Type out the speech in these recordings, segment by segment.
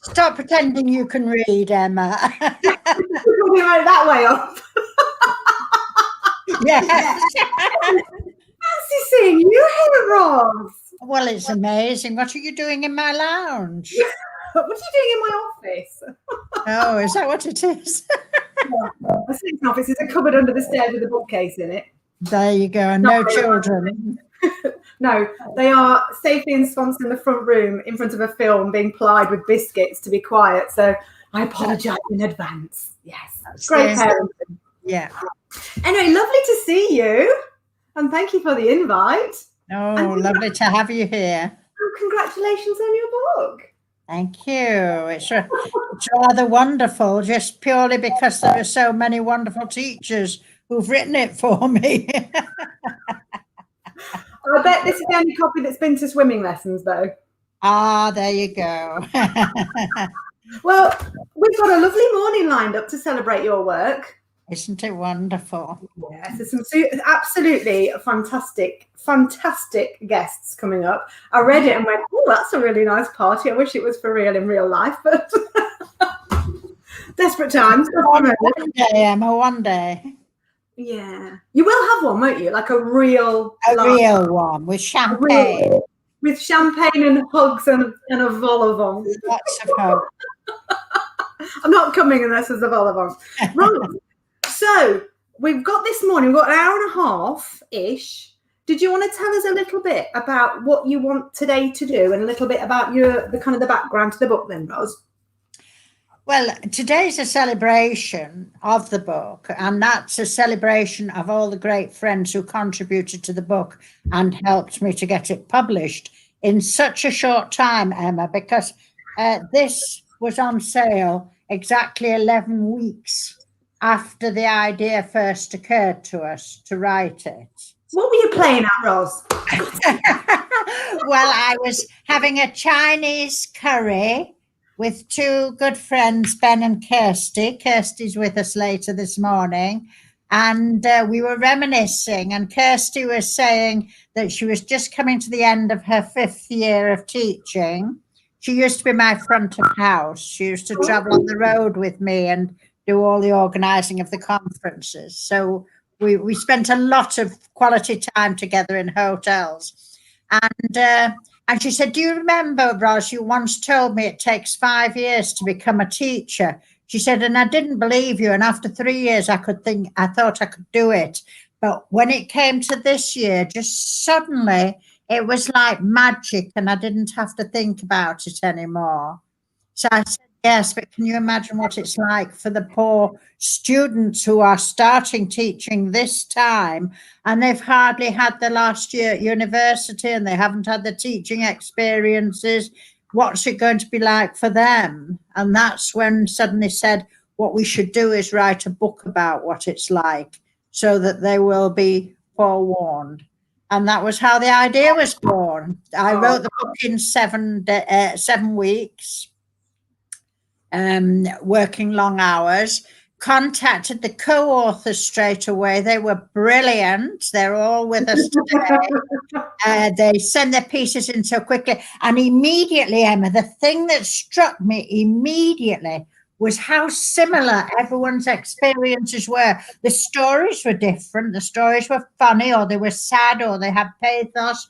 Stop pretending you can read, Emma. Talking about that way up. Yes. Fancy seeing you here, Ros. Well, it's amazing. What are you doing in my lounge? What are you doing in my office? Oh, is that what it is? My sleeping office is a cupboard under the stairs with a bookcase in it. There you go. And no children. No, they are safely ensconced in the front room in front of a film being plied with biscuits to be quiet. So I apologise in advance. Yes. Great parenting. Yeah. Anyway, lovely to see you. And thank you for the invite. Oh, lovely to have you here. And congratulations on your book. Thank you. It's rather wonderful, just purely because there are so many wonderful teachers who've written it for me. I bet this is the only copy that's been to swimming lessons, though. Ah, there you go. Well, we've got a lovely morning lined up to celebrate your work. Isn't it wonderful? Yes, there's some absolutely fantastic guests coming up. I read it and went, oh, that's a really nice party. I wish it was for real in real life, but desperate times. One day, Emma, one day. Yeah. You will have one, won't you? Like a real one with champagne. With champagne and hugs and a vol au vent. Lots of hope. I'm not coming unless there's a vol au vent. Right. So we've got this morning, we've got an hour and a half-ish. Did you want to tell us a little bit about what you want today to do and a little bit about the background to the book then, Ros? Well, today's a celebration of the book, and that's a celebration of all the great friends who contributed to the book and helped me to get it published in such a short time, Emma, because this was on sale exactly 11 weeks after the idea first occurred to us to write it. What were you playing at, Ros? Well, I was having a Chinese curry with two good friends, Ben and Kirstie. Kirstie's with us later this morning. And we were reminiscing, and Kirstie was saying that she was just coming to the end of her 5th year of teaching. She used to be my front of house. She used to travel on the road with me and do all the organising of the conferences. So we spent a lot of quality time together in hotels. And she said, do you remember, Ros, you once told me it takes 5 years to become a teacher? She said, and I didn't believe you. And after 3 years, I thought I could do it. But when it came to this year, just suddenly it was like magic and I didn't have to think about it anymore. So I said, yes, but can you imagine what it's like for the poor students who are starting teaching this time and they've hardly had the last year at university and they haven't had the teaching experiences? What's it going to be like for them? And that's when suddenly said, what we should do is write a book about what it's like so that they will be forewarned. And that was how the idea was born. I wrote the book in 7 weeks. Working long hours, contacted the co-authors straight away. They were brilliant. They're all with us today. They send their pieces in so quickly. And immediately, Emma, the thing that struck me immediately was how similar everyone's experiences were. The stories were different. The stories were funny, or they were sad, or they had pathos.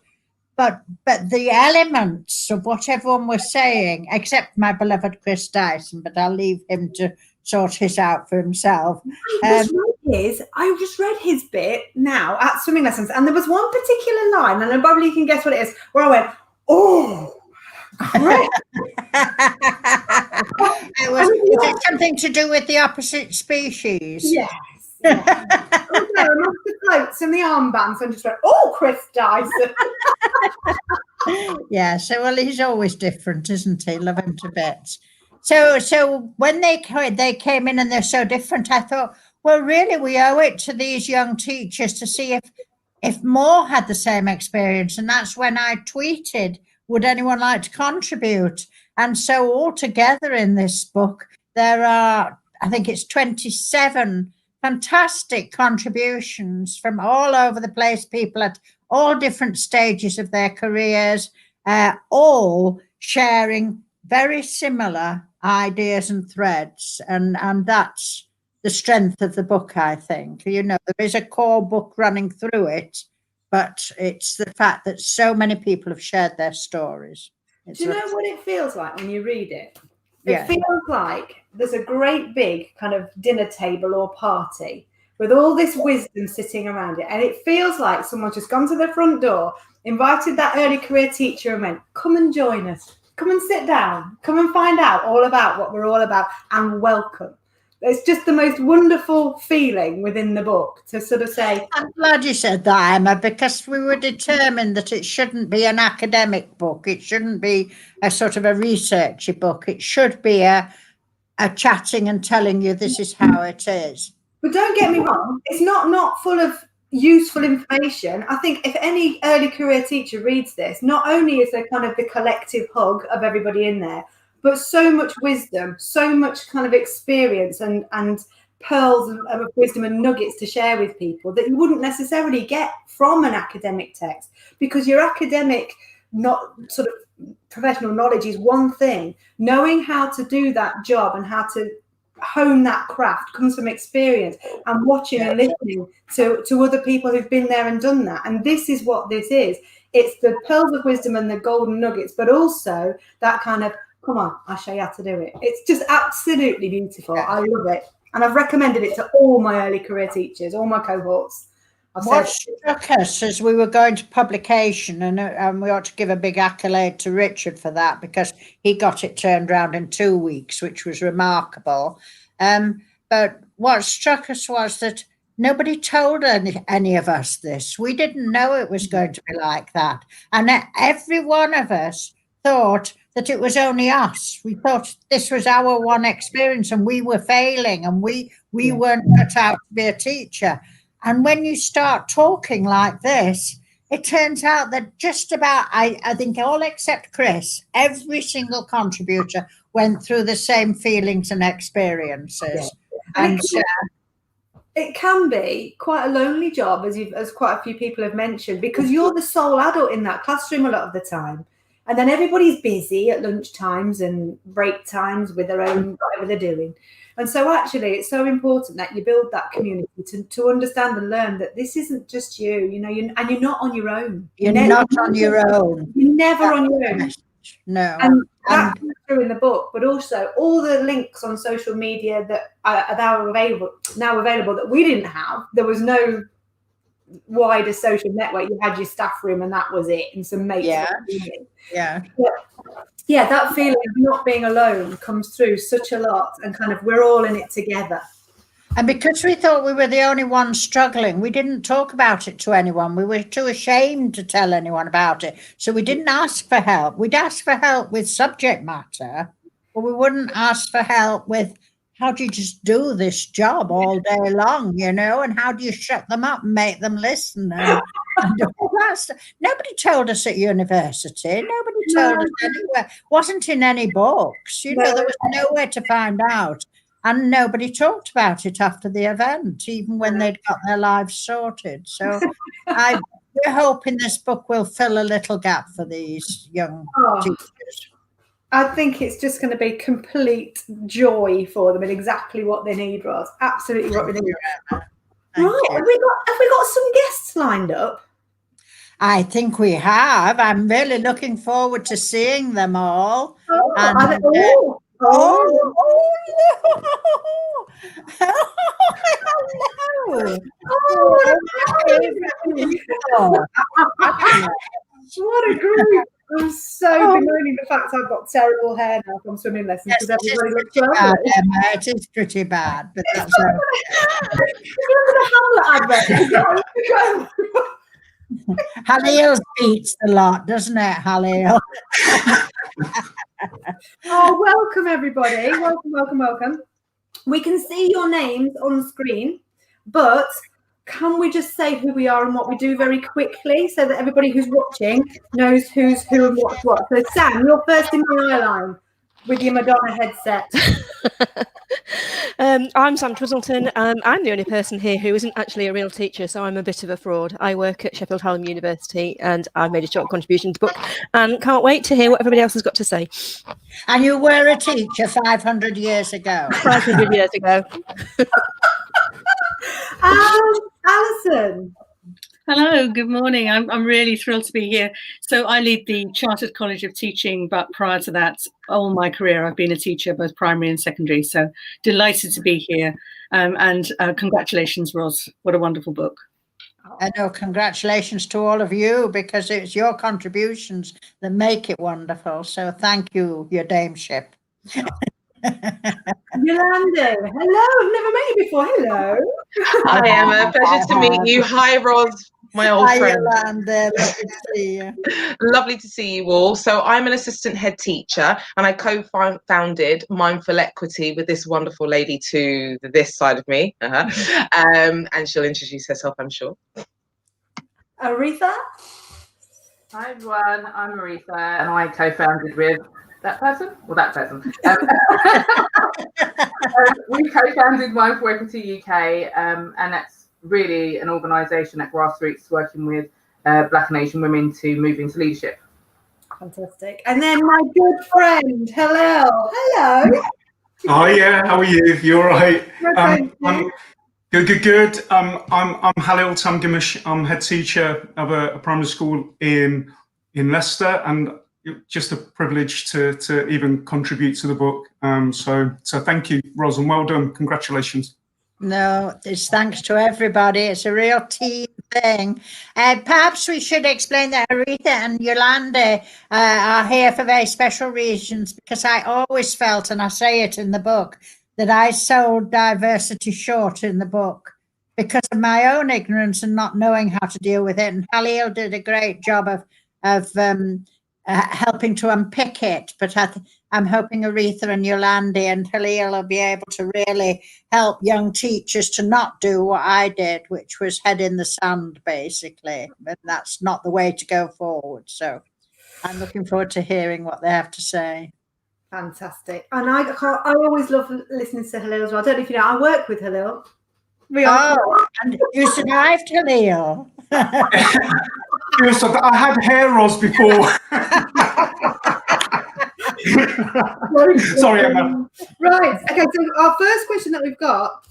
But the elements of what everyone was saying, except my beloved Chris Dyson, but I'll leave him to sort his out for himself. I just read his bit now at swimming lessons, and there was one particular line, and probably you can guess what it is, where I went, oh, great. Was it something to do with the opposite species? Yes. The floats and the armbands and just went, oh, Chris Dyson. Yeah, so well, he's always different, isn't he? Love him to bits. So when they came in and they're so different, I thought, well, really, we owe it to these young teachers to see if more had the same experience. And that's when I tweeted, would anyone like to contribute? And so altogether in this book, there are, I think it's 27 fantastic contributions from all over the place, people at all different stages of their careers, all sharing very similar ideas and threads. And that's the strength of the book, I think. You know, there is a core book running through it, but it's the fact that so many people have shared their stories. Do you know what it feels like when you read it? Yeah. It feels like there's a great big kind of dinner table or party with all this wisdom sitting around it. And it feels like someone's just gone to the front door, invited that early career teacher and went, come and join us. Come and sit down. Come and find out all about what we're all about, and welcome. It's just the most wonderful feeling within the book to sort of say... I'm glad you said that, Emma, because we were determined that it shouldn't be an academic book. It shouldn't be a sort of a researchy book. It should be a chatting and telling you this is how it is. But don't get me wrong, it's not full of useful information. I think if any early career teacher reads this, not only is there kind of the collective hug of everybody in there, but so much wisdom, so much kind of experience and pearls of wisdom and nuggets to share with people that you wouldn't necessarily get from an academic text, because your academic, not sort of professional knowledge is one thing. Knowing how to do that job and how to hone that craft comes from experience and watching and listening to other people who've been there and done that. And this is what this is. It's the pearls of wisdom and the golden nuggets, but also that kind of, come on, I'll show you how to do it. It's just absolutely beautiful. I love it. And I've recommended it to all my early career teachers, all my cohorts. What struck us as we were going to publication, and we ought to give a big accolade to Richard for that, because he got it turned around in 2 weeks, which was remarkable. But what struck us was that nobody told any of us this. We didn't know it was going to be like that. And every one of us thought that it was only us. We thought this was our one experience and we were failing and we weren't cut out to be a teacher. And when you start talking like this, it turns out that just about, I think all except Chris, every single contributor went through the same feelings and experiences. And it can be quite a lonely job, as quite a few people have mentioned, because you're the sole adult in that classroom a lot of the time. And then everybody's busy at lunch times and break times with their own, whatever they're doing. And so actually it's so important that you build that community to understand and learn that this isn't just you, and you're not on your own. You're not on your own. You're never on your own. No. And that comes through in the book, but also all the links on social media that are now available that we didn't have. There was no wider social network. You had your staff room and that was it, and some mates. Yeah, that feeling of not being alone comes through such a lot, and kind of we're all in it together. And because we thought we were the only ones struggling, we didn't talk about it to anyone. We were too ashamed to tell anyone about it. So we didn't ask for help. We'd ask for help with subject matter, but we wouldn't ask for help with how do you just do this job all day long, and how do you shut them up and make them listen? And all that stuff. Nobody told us at university. Nobody told us anywhere. Wasn't in any books. There was nowhere to find out. And nobody talked about it after the event, even when they'd got their lives sorted. So we're hoping this book will fill a little gap for these young teachers. I think it's just going to be complete joy for them and exactly what they need, Ros. Absolutely what we need. Right, have we got some guests lined up? I think we have. I'm really looking forward to seeing them all. Hello. What a group. I'm so bemoaning the fact I've got terrible hair now from swimming lessons. Yes, it is pretty bad, but that's Halil beats the lot, doesn't it, Halil? Welcome everybody. Welcome. We can see your names on the screen, but can we just say who we are and what we do very quickly so that everybody who's watching knows who's who and what's what? So Sam, you're first in my eye line with your Madonna headset. I'm Sam Twiselton. I'm the only person here who isn't actually a real teacher, so I'm a bit of a fraud. I work at Sheffield Hallam University, and I've made a short contribution to the book, and can't wait to hear what everybody else has got to say. And you were a teacher 500 years ago. 500 years ago. Alison. Hello, good morning. I'm really thrilled to be here. So I lead the Chartered College of Teaching, but prior to that, all my career, I've been a teacher, both primary and secondary. So delighted to be here. And congratulations, Ros. What a wonderful book. I know, congratulations to all of you, because it's your contributions that make it wonderful. So thank you, your dameship. Youlande, hello. I've never met you before. Hello. Hi, Emma. Pleasure to meet you. Hi, Ros, my old friend. Hi, Youlande. Lovely to see you. Lovely to see you all. So I'm an assistant head teacher, and I co-founded Mindful Equity with this wonderful lady to this side of me. And she'll introduce herself, I'm sure. Aretha. Hi, everyone. I'm Aretha, and I co-founded with that person or that person. We co-founded Mindful Equity UK, and that's really an organisation at grassroots working with Black and Asian women to move into leadership. Fantastic. And then my good friend, Halil. Hello. Oh yeah, how are you? You all right? Good. I'm Halil Tamgumus. I'm head teacher of a primary school in Leicester, and just a privilege to even contribute to the book. So thank you, Ros, and well done. Congratulations. No, it's thanks to everybody. It's a real team thing. Perhaps we should explain that Aretha and Youlande are here for very special reasons, because I always felt, and I say it in the book, that I sold diversity short in the book because of my own ignorance and not knowing how to deal with it. And Halil did a great job of helping to unpick it, but I'm hoping Aretha and Youlande and Halil will be able to really help young teachers to not do what I did, which was head in the sand, basically. But that's not the way to go forward. So I'm looking forward to hearing what they have to say. Fantastic. And I always love listening to Halil as well. I don't know if you know, I work with Halil. And you survived, Halil. I had hair, Ros, before. Sorry, Emma. Right. Okay. So our first question that we've got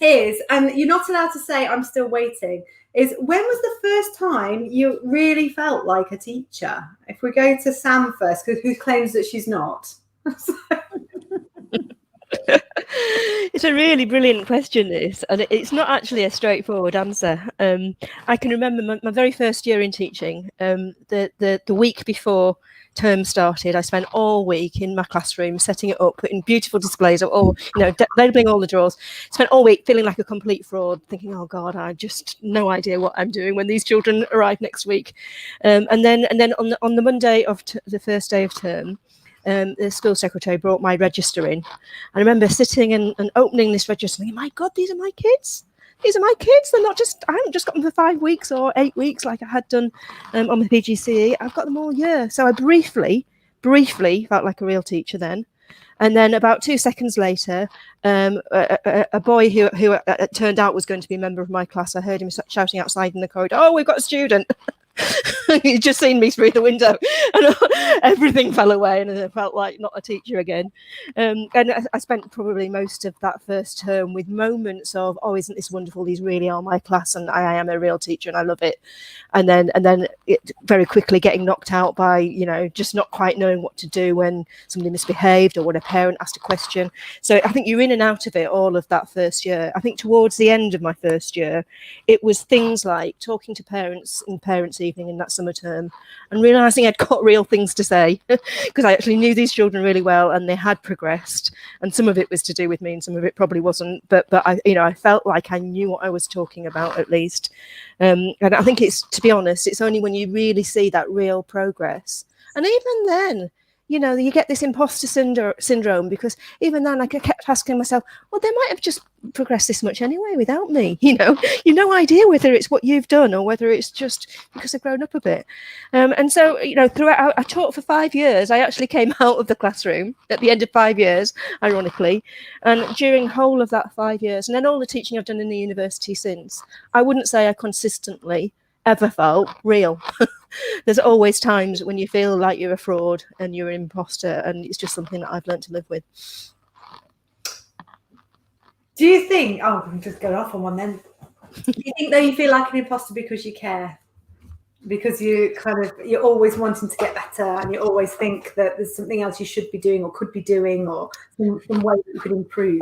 is, and you're not allowed to say "I'm still waiting," is when was the first time you really felt like a teacher? If we go to Sam first, who claims that she's not. It's a really brilliant question, this, and it's not actually a straightforward answer. I can remember my very first year in teaching. The week before term started, I spent all week in my classroom setting it up, putting beautiful displays of all, labeling all the drawers. Spent all week feeling like a complete fraud, thinking, "Oh God, I just no idea what I'm doing when these children arrive next week." And then on the Monday of the first day of term, the school secretary brought my register in. I remember sitting and opening this register thinking, "My God, these are my kids. These are my kids. They're not just, I haven't just got them for 5 weeks or 8 weeks like I had done on the PGCE. I've got them all year." So I briefly felt like a real teacher then. And then about 2 seconds later, a boy who it turned out was going to be a member of my class, I heard him shouting outside in the corridor, "Oh, we've got a student." He'd just seen me through the window, and everything fell away, and I felt like not a teacher again. And I spent probably most of that first term with moments of, "Oh, isn't this wonderful? These really are my class, and I am a real teacher, and I love it." And then it very quickly getting knocked out by just not quite knowing what to do when somebody misbehaved or when a parent asked a question. So I think you're in and out of it all of that first year. I think towards the end of my first year, it was things like talking to parents in parents' evening in that summer term and realizing I'd got real things to say because I actually knew these children really well and they had progressed, and some of it was to do with me and some of it probably wasn't, but I felt like I knew what I was talking about at least. And I think it's, to be honest, it's only when you really see that real progress, and even then you know, you get this imposter syndrome, because even then I kept asking myself, well, they might have just progressed this much anyway without me. You know, you've no idea whether it's what you've done or whether it's just because they've grown up a bit. And so, you know, throughout, I taught for 5 years. I actually came out of the classroom at the end of 5 years, ironically. And during the whole of that 5 years, and then all the teaching I've done in the university since, I wouldn't say I consistently ever felt real. There's always times when you feel like you're a fraud and you're an imposter, and it's just something that I've learned to live with. Do you think, oh, I'm just going off on one then. Do you think that you feel like an imposter because you care? Because you're always wanting to get better, and you always think that there's something else you should be doing or could be doing, or some way that you could improve?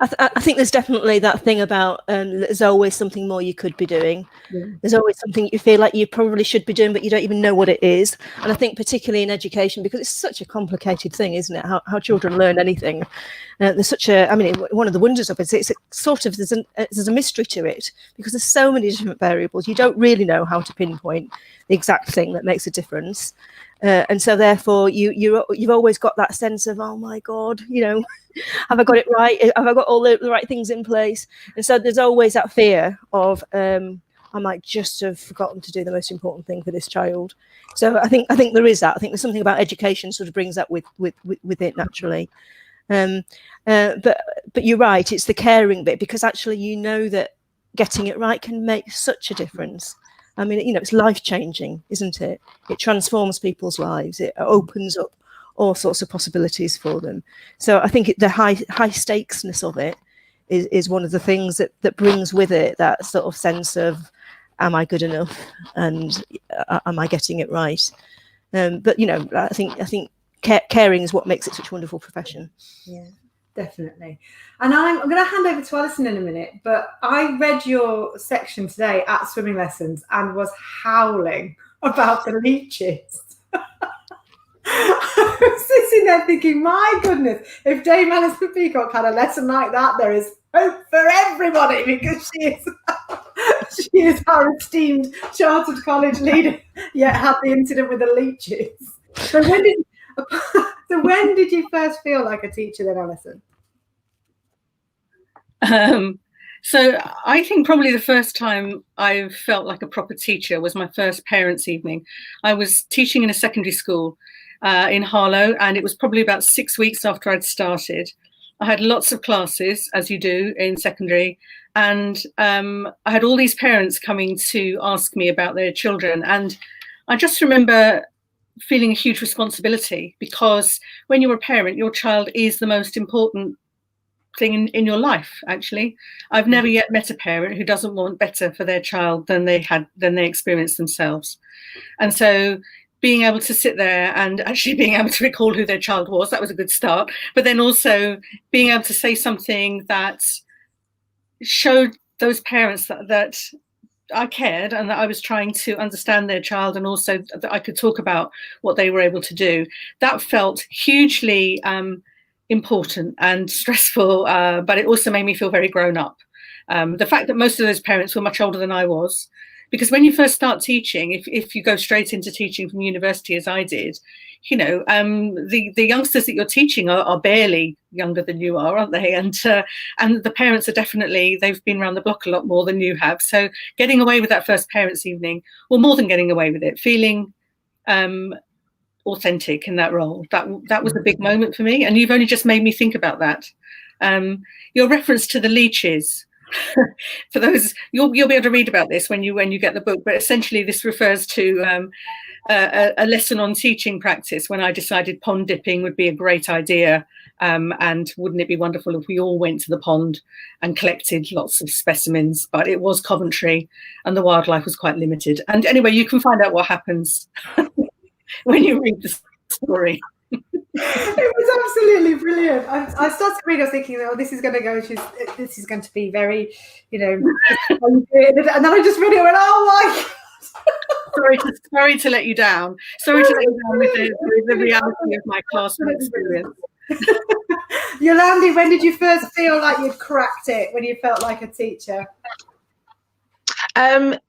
I think there's definitely that thing about there's always something more you could be doing. Yeah. There's always something you feel like you probably should be doing, but you don't even know what it is. And I think particularly in education, because it's such a complicated thing, isn't it? How children learn anything. There's such a, I mean, one of the wonders of it is it's a sort of, there's a mystery to it, because there's so many different variables. You don't really know how to pinpoint the exact thing that makes a difference. And so therefore you've always got that sense of, oh my God, you know, have I got it right? Have I got all the right things in place? And so there's always that fear of, I might just have forgotten to do the most important thing for this child. So I think there is that. I think there's something about education sort of brings that with it naturally. But you're right, it's the caring bit, because actually you know that getting it right can make such a difference. I mean, you know, it's life-changing, isn't it? It transforms people's lives. It opens up all sorts of possibilities for them. So I think the high stakesness of it is one of the things that brings with it that sort of sense of, am I good enough, and am I getting it right? But you know, I think caring is what makes it such a wonderful profession. Yeah, definitely. And I'm going to hand over to Alison in a minute, but I read your section today at swimming lessons and was howling about the leeches. I was sitting there thinking, my goodness, if Dame Alison Peacock had a lesson like that, there is hope for everybody, because she is our esteemed chartered college leader, yet had the incident with the leeches. So when did you first feel like a teacher then, Alison? So I think probably the first time I felt like a proper teacher was my first parents' evening. I was teaching in a secondary school in Harlow, and it was probably about 6 weeks after I'd started. I had lots of classes, as you do in secondary, and I had all these parents coming to ask me about their children. And I just remember feeling a huge responsibility, because when you're a parent, your child is the most important thing in your life. Actually, I've never yet met a parent who doesn't want better for their child than they experienced themselves. And so being able to sit there and actually being able to recall who their child was, that was a good start. But then also being able to say something that showed those parents that I cared, and that I was trying to understand their child, and also that I could talk about what they were able to do. That felt hugely important and stressful, but it also made me feel very grown up. The fact that most of those parents were much older than I was, because when you first start teaching, if you go straight into teaching from university as I did, you know, the youngsters that you're teaching are barely younger than you are, aren't they? And the parents are definitely, they've been around the block a lot more than you have. So getting away with that first parents' evening, well, more than getting away with it, feeling authentic in that role, that was a big moment for me. And you've only just made me think about that. Your reference to the leeches, for those, you'll be able to read about this when you get the book, but essentially this refers to a lesson on teaching practice, when I decided pond dipping would be a great idea, and wouldn't it be wonderful if we all went to the pond and collected lots of specimens. But it was Coventry and the wildlife was quite limited. And anyway, you can find out what happens when you read the story. It was absolutely brilliant. I started reading, I was thinking, oh, this is going to be very, you know, and then I just read it and went, oh my God. Sorry to let you down. Sorry to let you down with the reality of my classroom experience. Youlande, when did you first feel like you'd cracked it, when you felt like a teacher?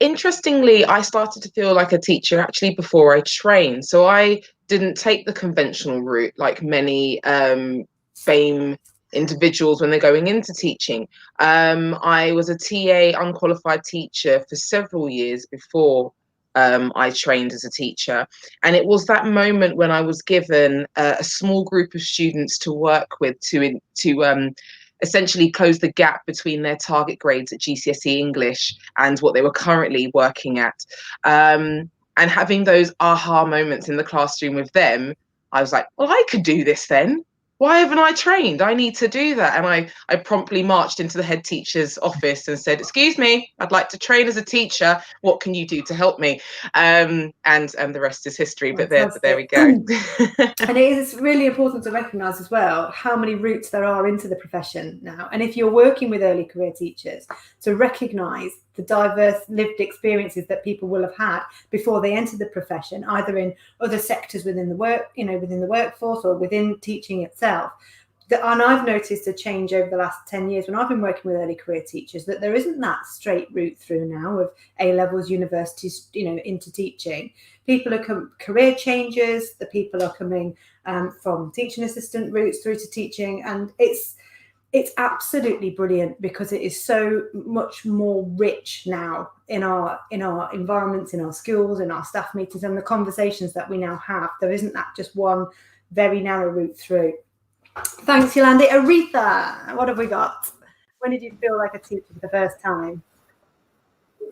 Interestingly, I started to feel like a teacher actually before I trained. So I didn't take the conventional route like many BAME individuals when they're going into teaching. I was a TA, unqualified teacher, for several years before I trained as a teacher. And it was that moment when I was given a small group of students to work with to essentially close the gap between their target grades at GCSE English and what they were currently working at. And having those aha moments in the classroom with them, I was like, well, I could do this then. Why haven't I trained? I need to do that. And I promptly marched into the head teacher's office and said, excuse me, I'd like to train as a teacher. What can you do to help me? And the rest is history. But there we go. And it is really important to recognise as well how many routes there are into the profession now. And if you're working with early career teachers, to recognise the diverse lived experiences that people will have had before they enter the profession, either in other sectors within the within the workforce or within teaching itself. And I've noticed a change over the last 10 years when I've been working with early career teachers, that there isn't that straight route through now of A-levels, universities, into teaching. People are career changers. The people are coming from teaching assistant routes through to teaching, and it's absolutely brilliant because it is so much more rich now in our environments, in our schools, in our staff meetings, and the conversations that we now have. There isn't that just one very narrow route through. Thanks, Youlande. Aretha, what have we got? When did you feel like a teacher for the first time?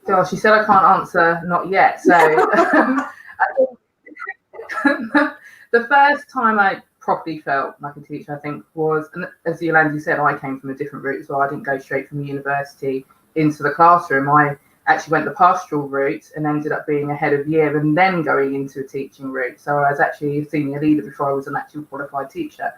Gosh, she said I can't answer not yet. So I think the first time I properly felt like a teacher, I think, was, and as Youlande said, I came from a different route as well. I didn't go straight from university into the classroom. I actually went the pastoral route and ended up being a head of year and then going into a teaching route. So I was actually a senior leader before I was an actual qualified teacher.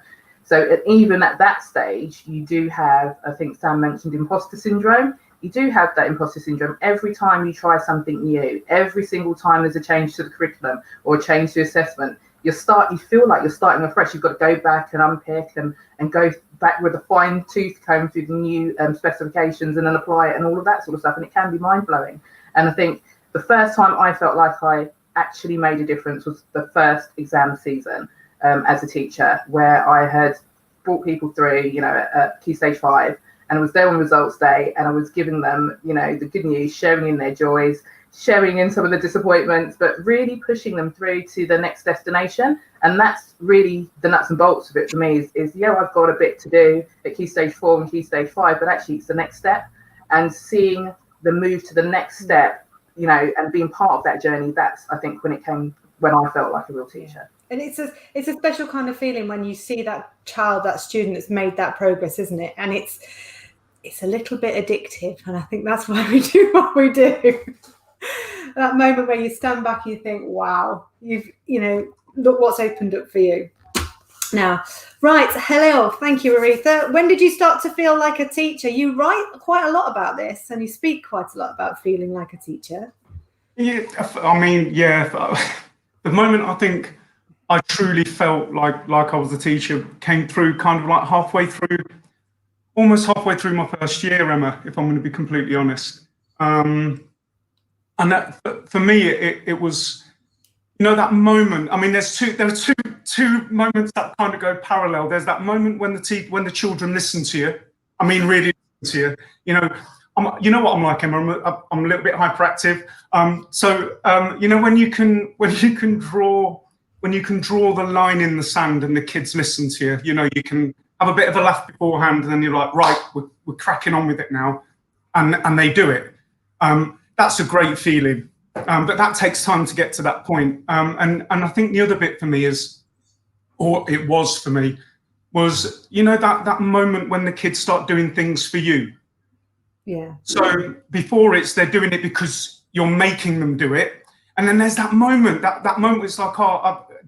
So even at that stage, you do have, I think Sam mentioned imposter syndrome. You do have that imposter syndrome every time you try something new. Every single time there's a change to the curriculum or a change to assessment, you feel like you're starting afresh. You've got to go back and unpick and go back with a fine tooth comb through the new specifications and then apply it and all of that sort of stuff. And it can be mind blowing. And I think the first time I felt like I actually made a difference was the first exam season as a teacher, where I had brought people through, at Key Stage 5, and I was there on results day, and I was giving them, the good news, sharing in their joys, sharing in some of the disappointments, but really pushing them through to the next destination. And that's really the nuts and bolts of it for me is I've got a bit to do at Key Stage 4 and Key Stage 5, but actually it's the next step, and seeing the move to the next step, and being part of that journey. That's, I think, when I felt like a real teacher. And it's a special kind of feeling when you see that child, that student that's made that progress, isn't it? And it's a little bit addictive, and I think that's why we do what we do. That moment where you stand back and you think, wow, look what's opened up for you. Now, right, Halil, thank you, Aretha. When did you start to feel like a teacher? You write quite a lot about this, and you speak quite a lot about feeling like a teacher. Yeah, the moment I think I truly felt like I was a teacher came through kind of like almost halfway through my first year, Emma, if I'm going to be completely honest. And that, for me, it was, that moment. I mean, there are two moments that kind of go parallel. There's that moment when the children listen to you. I mean, really listen to you. You know what I'm like, Emma. I'm a little bit hyperactive. When you can draw the line in the sand and the kids listen to you, you can have a bit of a laugh beforehand, and then you're like, right, we're cracking on with it now, and they do it. That's a great feeling, but that takes time to get to that point. And I think the other bit for me was that moment when the kids start doing things for you. Yeah. So before they're doing it because you're making them do it, and then there's that moment. That moment is like,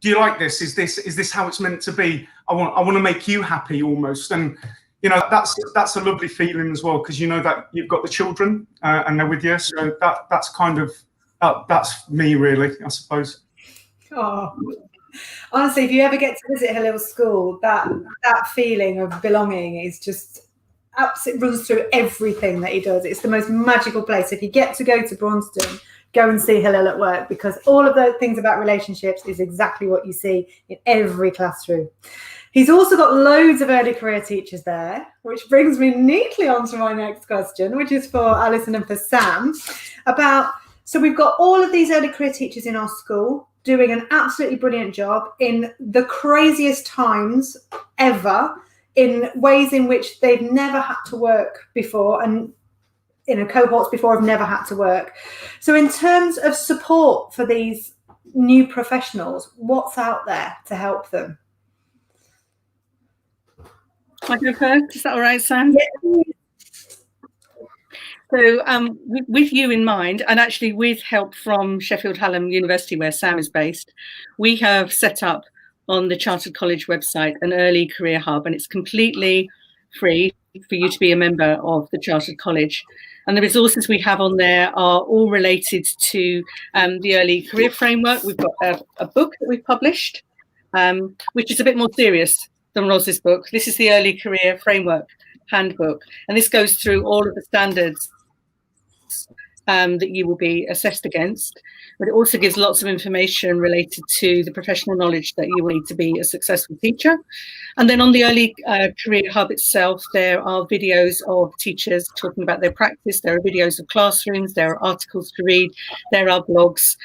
do you like this? Is this how it's meant to be? I want to make you happy almost, and that's a lovely feeling as well, because that you've got the children and they're with you. So that's kind of that's me really, I suppose. Oh, honestly, if you ever get to visit Halil's school, that feeling of belonging is just absolutely runs through everything that he does. It's the most magical place. If you get to go to Braunston go and see Halil at work, because all of those things about relationships is exactly what you see in every classroom. He's also got loads of early career teachers there, which brings me neatly on to my next question, which is for Alison and for Sam. So we've got all of these early career teachers in our school doing an absolutely brilliant job in the craziest times ever, in ways in which they've never had to work before, and cohorts before have never had to work. So in terms of support for these new professionals, what's out there to help them? I go first. Is that all right, Sam? Yeah. So with you in mind, and actually with help from Sheffield Hallam University, where Sam is based, we have set up on the Chartered College website an early career hub, and it's completely free for you to be a member of the Chartered College. And the resources we have on there are all related to the early career framework. We've got a book that we've published, which is a bit more serious than Ros's book. This is the Early Career Framework Handbook, and this goes through all of the standards that you will be assessed against, but it also gives lots of information related to the professional knowledge that you will need to be a successful teacher. And then on the Early Career Hub itself, there are videos of teachers talking about their practice, there are videos of classrooms, there are articles to read, there are blogs.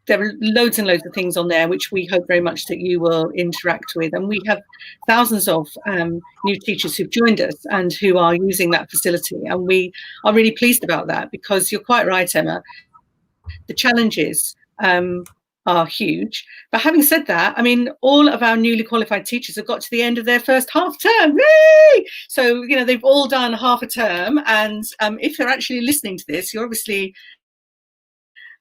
There are loads and loads of things on there which we hope very much that you will interact with. And we have thousands of new teachers who've joined us and who are using that facility. And we are really pleased about that, because you're quite right, Emma. The challenges are huge. But having said that, I mean, all of our newly qualified teachers have got to the end of their first half term. Yay! So, they've all done half a term. And if you're actually listening to this, you're obviously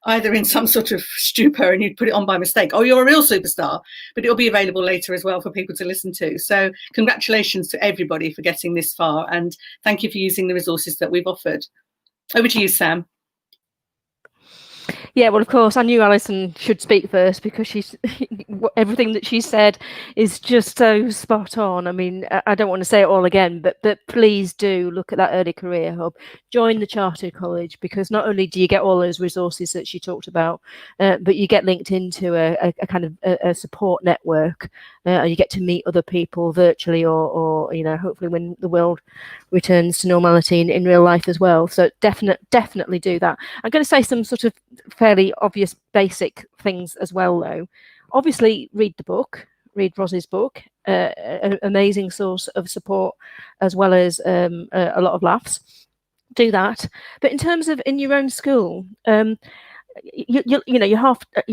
either in some sort of stupor and you'd put it on by mistake, or you're a real superstar, but it'll be available later as well for people to listen to. So congratulations to everybody for getting this far, and thank you for using the resources that we've offered. Over to you, Sam. Yeah, well, of course, I knew Alison should speak first, because everything that she said is just so spot on. I mean, I don't want to say it all again, but please do look at that early career hub. Join the Chartered College, because not only do you get all those resources that she talked about, but you get linked into a kind of a support network. You get to meet other people virtually, or hopefully when the world returns to normality in real life as well. So definitely do that. I'm going to say some sort of fairly obvious basic things as well, though. Obviously, read the book, read Ros's book, an amazing source of support, as well as a lot of laughs. Do that. But in terms of in your own school, you're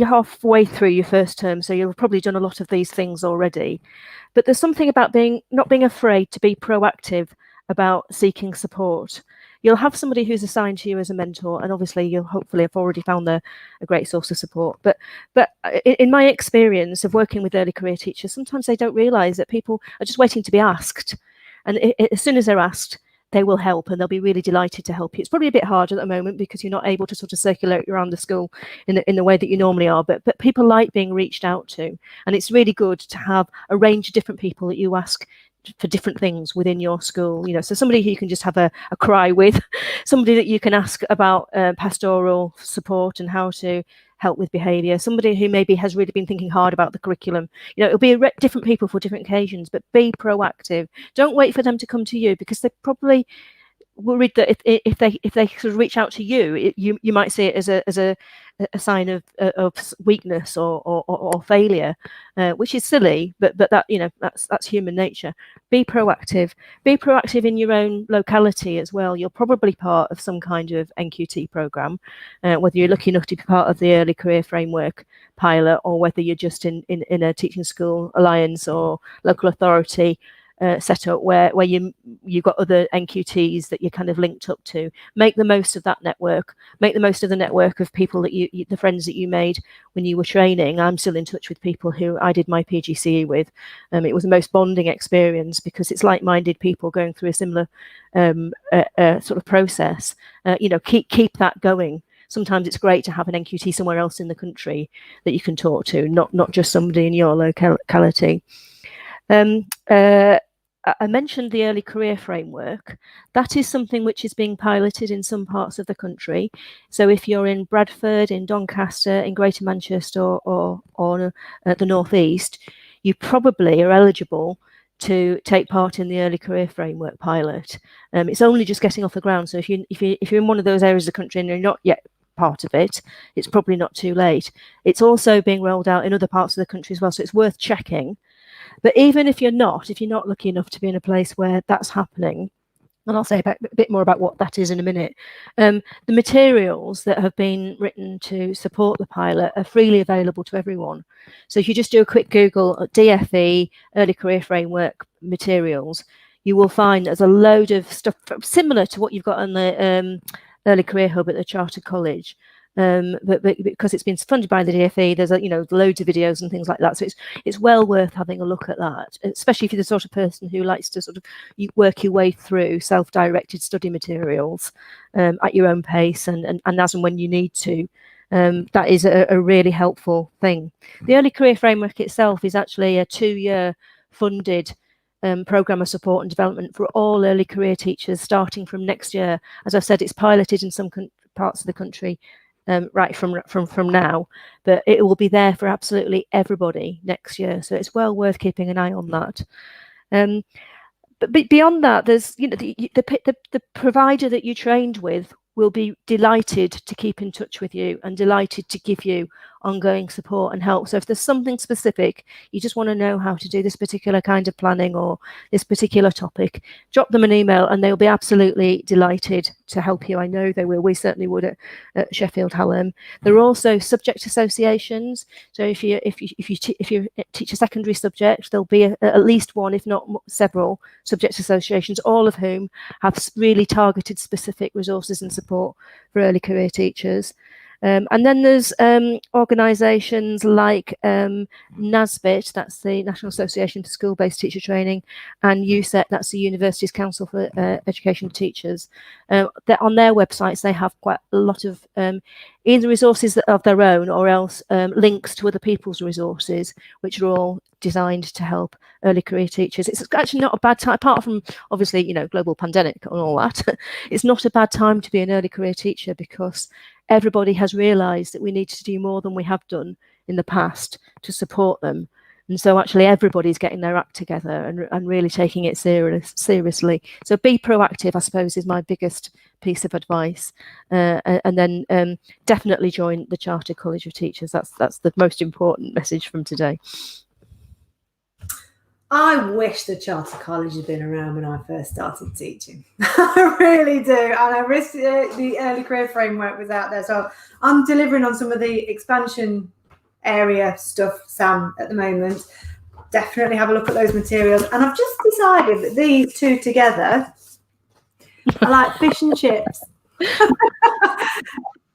halfway through your first term, so you've probably done a lot of these things already. But there's something about not being afraid to be proactive about seeking support. You'll have somebody who's assigned to you as a mentor, and obviously you'll hopefully have already found a great source of support. But in my experience of working with early career teachers, sometimes they don't realise that people are just waiting to be asked, and as soon as they're asked, they will help, and they'll be really delighted to help you. It's probably a bit hard at the moment because you're not able to sort of circulate around the school in the way that you normally are, but people like being reached out to, and it's really good to have a range of different people that you ask for different things within your school. So somebody who you can just have a cry with, somebody that you can ask about pastoral support and how to help with behaviour, somebody who maybe has really been thinking hard about the curriculum. It'll be different people for different occasions, but be proactive. Don't wait for them to come to you, because they probably worried that if they sort of reach out to you, you might see it as a sign of weakness or failure, which is silly, but that that's human nature. Be proactive. Be proactive in your own locality as well. You're probably part of some kind of NQT program, whether you're lucky enough to be part of the Early Career Framework pilot, or whether you're just in a teaching school alliance or local authority set up where you've got other NQTs that you're kind of linked up to. Make the most of that network. Make the most of the network of people that the friends that you made when you were training. I'm still in touch with people who I did my PGCE with. It was the most bonding experience, because it's like-minded people going through a similar sort of process. Keep that going. Sometimes it's great to have an NQT somewhere else in the country that you can talk to, not just somebody in your locality. I mentioned the early career framework. That is something which is being piloted in some parts of the country. So if you're in Bradford, in Doncaster, in Greater Manchester, or the North East, you probably are eligible to take part in the early career framework pilot. It's only just getting off the ground. So if you're in one of those areas of the country and you're not yet part of it, it's probably not too late. It's also being rolled out in other parts of the country as well. So it's worth checking. But even if you're not lucky enough to be in a place where that's happening, and I'll say a bit more about what that is in a minute, the materials that have been written to support the pilot are freely available to everyone. So if you just do a quick Google at DFE, Early Career Framework materials, you will find there's a load of stuff similar to what you've got on the Early Career Hub at the Chartered College. But because it's been funded by the DFE, there's loads of videos and things like that. So it's well worth having a look at that, especially if you're the sort of person who likes to sort of work your way through self-directed study materials at your own pace and as and when you need to. That is a really helpful thing. The Early Career Framework itself is actually a 2-year funded programme of support and development for all early career teachers starting from next year. As I've said, it's piloted in some parts of the country right from now, but it will be there for absolutely everybody next year. So it's well worth keeping an eye on that. But beyond that, there's the provider that you trained with will be delighted to keep in touch with you and delighted to give you ongoing support and help. So if there's something specific, you just want to know how to do this particular kind of planning or this particular topic, drop them an email and they'll be absolutely delighted to help you. I know they will. We certainly would at Sheffield Hallam. There are also subject associations. So if you teach a secondary subject, there'll be at least one, if not several, subject associations, all of whom have really targeted specific resources and support for early career teachers. And then there's organisations like NASBIT, that's the National Association for School-Based Teacher Training, and USET, that's the University's Council for Education of Teachers. On their websites, they have quite a lot of either resources of their own or else links to other people's resources, which are all designed to help early career teachers. It's actually not a bad time, apart from obviously, global pandemic and all that. It's not a bad time to be an early career teacher because everybody has realised that we need to do more than we have done in the past to support them. And so actually everybody's getting their act together and really taking it seriously. So be proactive, I suppose, is my biggest piece of advice. And then definitely join the Chartered College of Teachers. That's the most important message from today. I wish the Chartered College had been around when I first started teaching. I really do. And I wish the Early Career Framework was out there. So I'm delivering on some of the expansion area stuff, Sam, at the moment. Definitely have a look at those materials. And I've just decided that these two together are like fish and chips. If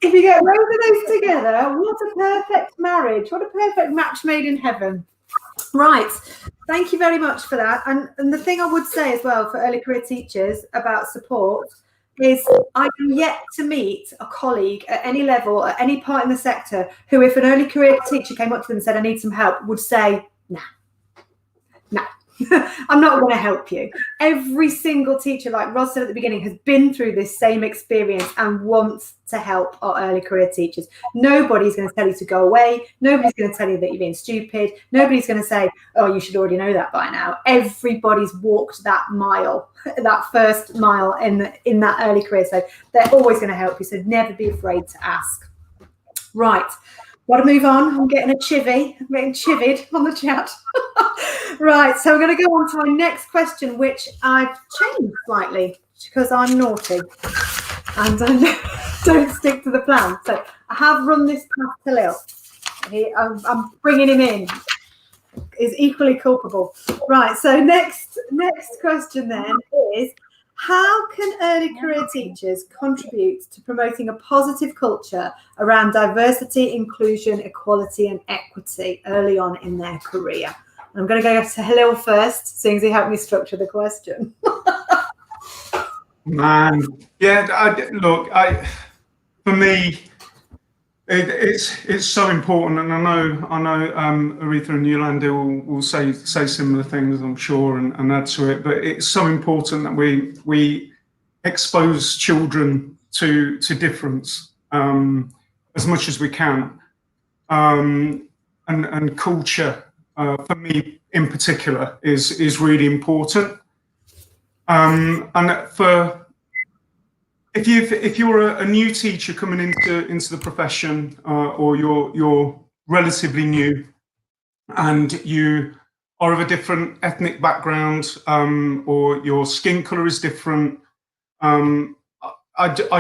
you get both of those together, what a perfect marriage. What a perfect match made in heaven. Right. Thank you very much for that. And the thing I would say as well for early career teachers about support is I am yet to meet a colleague at any level, at any part in the sector, who if an early career teacher came up to them and said, I need some help, would say, nah, I'm not going to help you. Every single teacher, like Ros said at the beginning, has been through this same experience and wants to help our early career teachers. Nobody's going to tell you to go away. Nobody's going to tell you that you're being stupid. Nobody's going to say, oh, you should already know that by now. Everybody's walked that mile, that first mile in that early career. So they're always going to help you. So never be afraid to ask. Right. Want to move on? I'm getting I'm getting chivied on the chat. Right, so we're going to go on to our next question, which I've changed slightly because I'm naughty and I don't stick to the plan. So I have run this past Halil. I'm bringing him in. Is equally culpable. Right, so next question then is, how can early career teachers contribute to promoting a positive culture around diversity, inclusion, equality and equity early on in their career? I'm going to go to Halil first, seeing as he helped me structure the question. Man, yeah, for me, It's so important, and I know Aretha and Youlande will say similar things, I'm sure, and add to it. But it's so important that we expose children to difference as much as we can, and culture for me in particular is really important. And for if you're a new teacher coming into the profession, or you're relatively new, and you are of a different ethnic background, or your skin color is different, I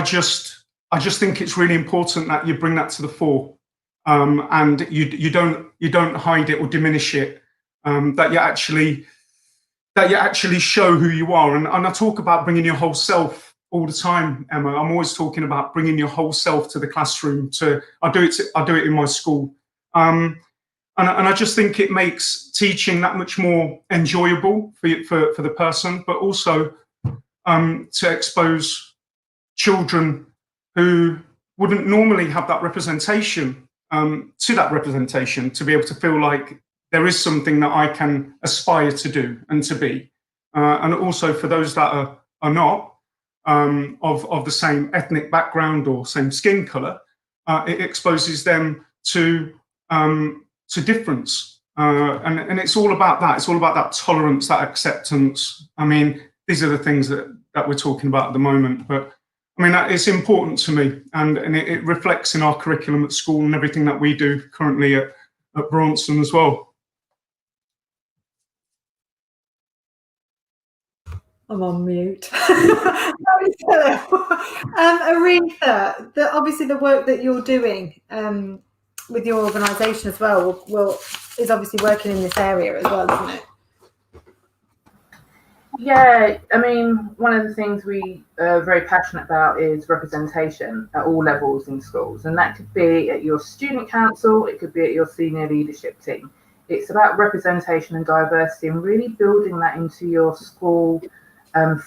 just think it's really important that you bring that to the fore, and you don't hide it or diminish it, that you actually show who you are. And I talk about bringing your whole self all the time, Emma. I'm always talking about bringing your whole self to the classroom. I do it in my school, and I just think it makes teaching that much more enjoyable for the person, but also to expose children who wouldn't normally have that representation, to be able to feel like there is something that I can aspire to do and to be, and also for those that are not of the same ethnic background or same skin color, it exposes them to difference, and it's all about that. It's all about that tolerance, that acceptance. I mean, these are the things that we're talking about at the moment, but I mean, it's important to me, and it reflects in our curriculum at school and everything that we do currently at Bronson as well. I'm on mute. Aretha, obviously the work that you're doing with your organisation as well is obviously working in this area as well, isn't it? Yeah, I mean, one of the things we are very passionate about is representation at all levels in schools, and that could be at your student council, it could be at your senior leadership team. It's about representation and diversity, and really building that into your school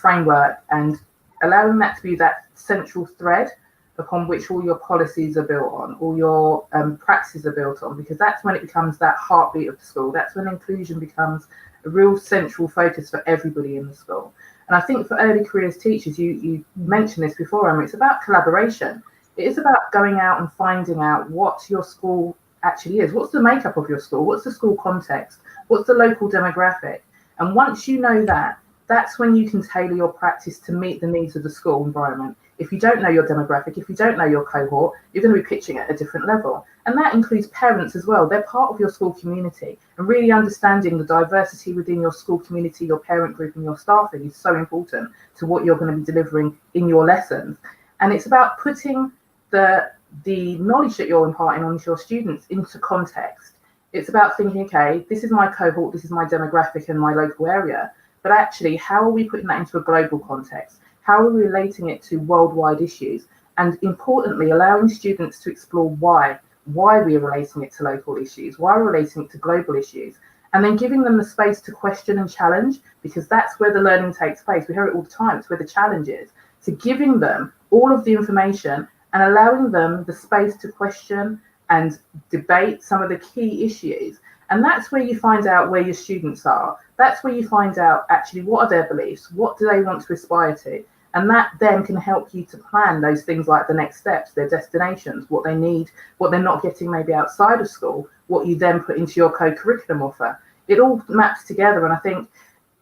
framework and allowing that to be that central thread upon which all your policies are built on, all your practices are built on, because that's when it becomes that heartbeat of the school. That's when inclusion becomes a real central focus for everybody in the school. And I think for early careers teachers, you mentioned this before, Emma, it's about collaboration. It is about going out and finding out what your school actually is. What's the makeup of your school? What's the school context? What's the local demographic? And once you know that, that's when you can tailor your practice to meet the needs of the school environment. If you don't know your demographic, if you don't know your cohort, you're going to be pitching at a different level. And that includes parents as well. They're part of your school community, and really understanding the diversity within your school community, your parent group and your staffing is so important to what you're going to be delivering in your lessons. And it's about putting the knowledge that you're imparting on your students into context. It's about thinking, okay, this is my cohort, this is my demographic and my local area. But actually, how are we putting that into a global context? How are we relating it to worldwide issues? And importantly, allowing students to explore why we're relating it to local issues, why we're relating it to global issues, and then giving them the space to question and challenge, because that's where the learning takes place. We hear it all the time, it's where the challenge is. So giving them all of the information and allowing them the space to question and debate some of the key issues. And that's where you find out where your students are. That's where you find out actually what are their beliefs, what do they want to aspire to, and that then can help you to plan those things like the next steps, their destinations, what they need, what they're not getting maybe outside of school, what you then put into your co-curriculum offer. It all maps together, and I think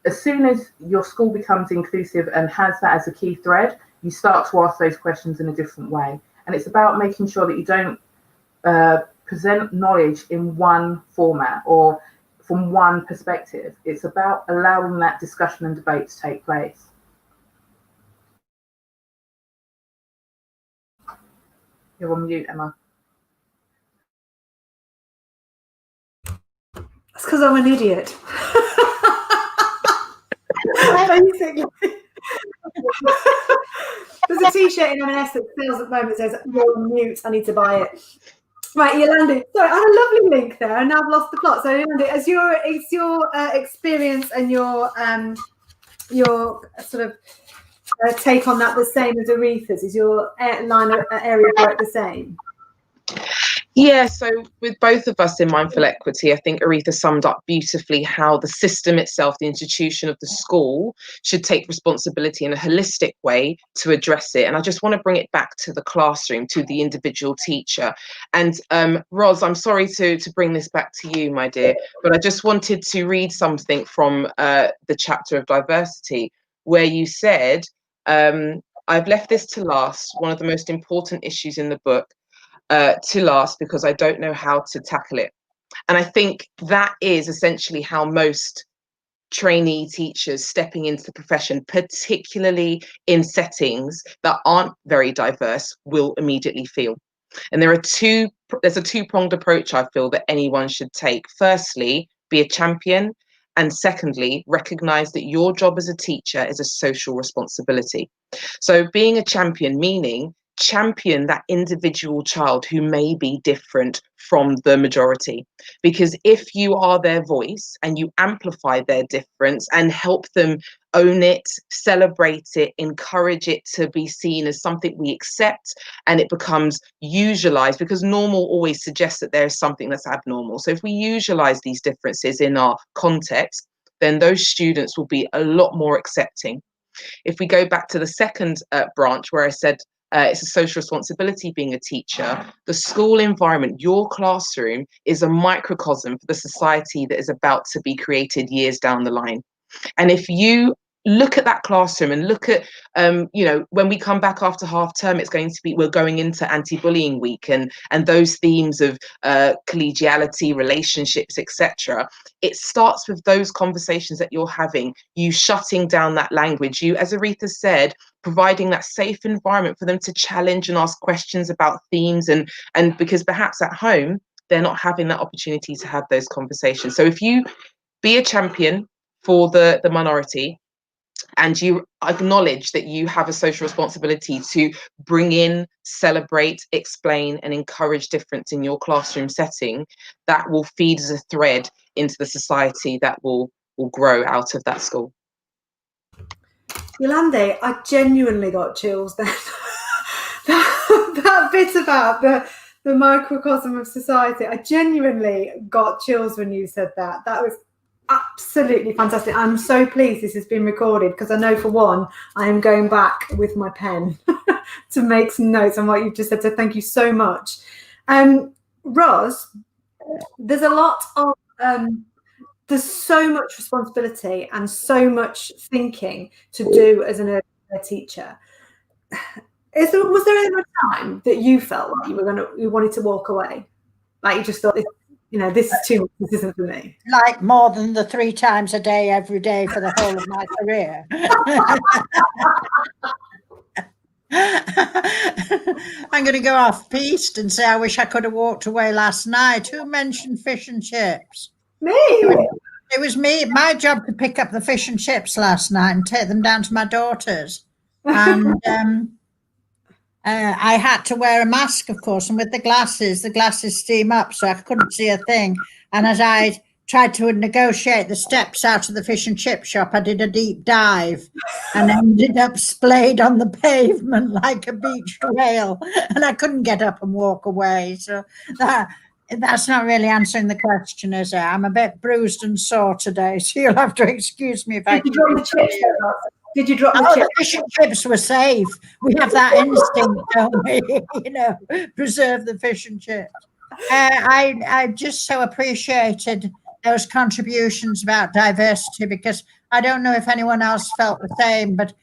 as soon as your school becomes inclusive and has that as a key thread, you start to ask those questions in a different way. And it's about making sure that you don't present knowledge in one format or from one perspective. It's about allowing that discussion and debate to take place. You're on mute, Emma. That's because I'm an idiot. Basically. There's a t-shirt in M&S that sells at the moment that says, "You're on mute, I need to buy it." Right, Youlande. Sorry, I had a lovely link there, and now I've lost the plot. So, Youlande, it's your experience and your sort of take on that the same as Aretha's? Is your area of work the same? Yeah, so with both of us in Mindful Equity, I think Aretha summed up beautifully how the system itself, the institution of the school, should take responsibility in a holistic way to address it. And I just want to bring it back to the classroom, to the individual teacher. And Ros, I'm sorry to bring this back to you, my dear, but I just wanted to read something from the chapter of diversity, where you said, I've left this to last, one of the most important issues in the book, to last because I don't know how to tackle it. And I think that is essentially how most trainee teachers stepping into the profession, particularly in settings that aren't very diverse, will immediately feel. And there's a two-pronged approach I feel that anyone should take. Firstly, be a champion. And secondly, recognize that your job as a teacher is a social responsibility. So being a champion, meaning champion that individual child who may be different from the majority. Because if you are their voice and you amplify their difference and help them own it, celebrate it, encourage it to be seen as something we accept, and it becomes usualized, because normal always suggests that there is something that's abnormal. So if we usualize these differences in our context, then those students will be a lot more accepting. If we go back to the second branch where I said it's a social responsibility being a teacher, the school environment, your classroom, is a microcosm for the society that is about to be created years down the line. And if you look at that classroom and look at, when we come back after half term, we're going into anti-bullying week and those themes of collegiality, relationships, etc. It starts with those conversations that you're having, you shutting down that language, you, as Aretha said, providing that safe environment for them to challenge and ask questions about themes, and because perhaps at home, they're not having that opportunity to have those conversations. So if you be a champion for the minority, and you acknowledge that you have a social responsibility to bring in, celebrate, explain, and encourage difference in your classroom setting, that will feed as a thread into the society that will grow out of that school. Youlande, I genuinely got chills then. that bit about the microcosm of society, I genuinely got chills when you said that. That was absolutely fantastic. I'm so pleased this has been recorded, because I know for one, I am going back with my pen to make some notes on what you've just said. So thank you so much. Ros, there's a lot of, there's so much responsibility and so much thinking to do as an early care teacher. Was there ever a time that you felt like you wanted to walk away? Like you just thought, this is too much, this isn't for me? Like more than the 3 times a day, every day for the whole of my career. I'm going to go off piste and say I wish I could have walked away last night. Who mentioned fish and chips? Me. It was me. My job to pick up the fish and chips last night and take them down to my daughter's. And I had to wear a mask, of course, and with the glasses steam up, so I couldn't see a thing. And as I tried to negotiate the steps out of the fish and chip shop, I did a deep dive and ended up splayed on the pavement like a beached whale, and I couldn't get up and walk away. So that's not really answering the question, is it? I'm a bit bruised and sore today, so you'll have to excuse me if I can. Did you drop the chips? The fish and chips were safe. We have that instinct, don't we? Preserve the fish and chips. I just so appreciated those contributions about diversity, because I don't know if anyone else felt the same, but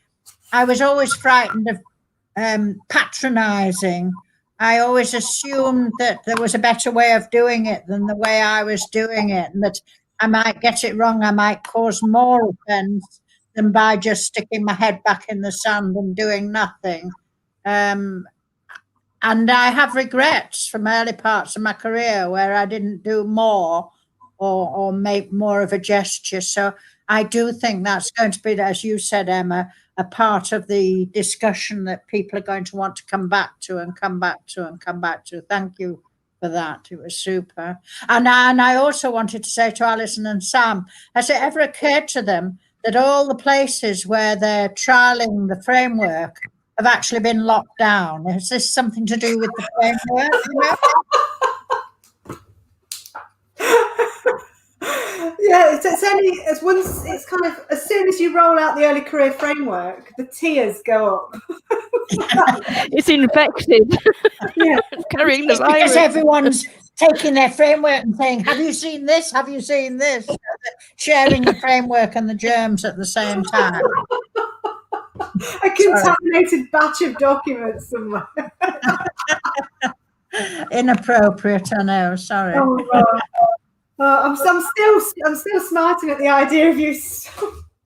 I was always frightened of patronizing. I always assumed that there was a better way of doing it than the way I was doing it, and that I might get it wrong, I might cause more offense than by just sticking my head back in the sand and doing nothing. And I have regrets from early parts of my career where I didn't do more or make more of a gesture. So I do think that's going to be, as you said, Emma, a part of the discussion that people are going to want to come back to and come back to and come back to. Thank you for that. It was super. And I also wanted to say to Alison and Sam, has it ever occurred to them that all the places where they're trialling the framework have actually been locked down? Is this something to do with the framework? Yeah, it's kind of, as soon as you roll out the early career framework, the tears go up. It's infected. Yeah. Carrying the It's because virus. everyone's taking their framework and saying, have you seen this? Have you seen this? Sharing the framework and the germs at the same time. A contaminated batch of documents somewhere. Inappropriate, I know, sorry. I'm still smarting at the idea of you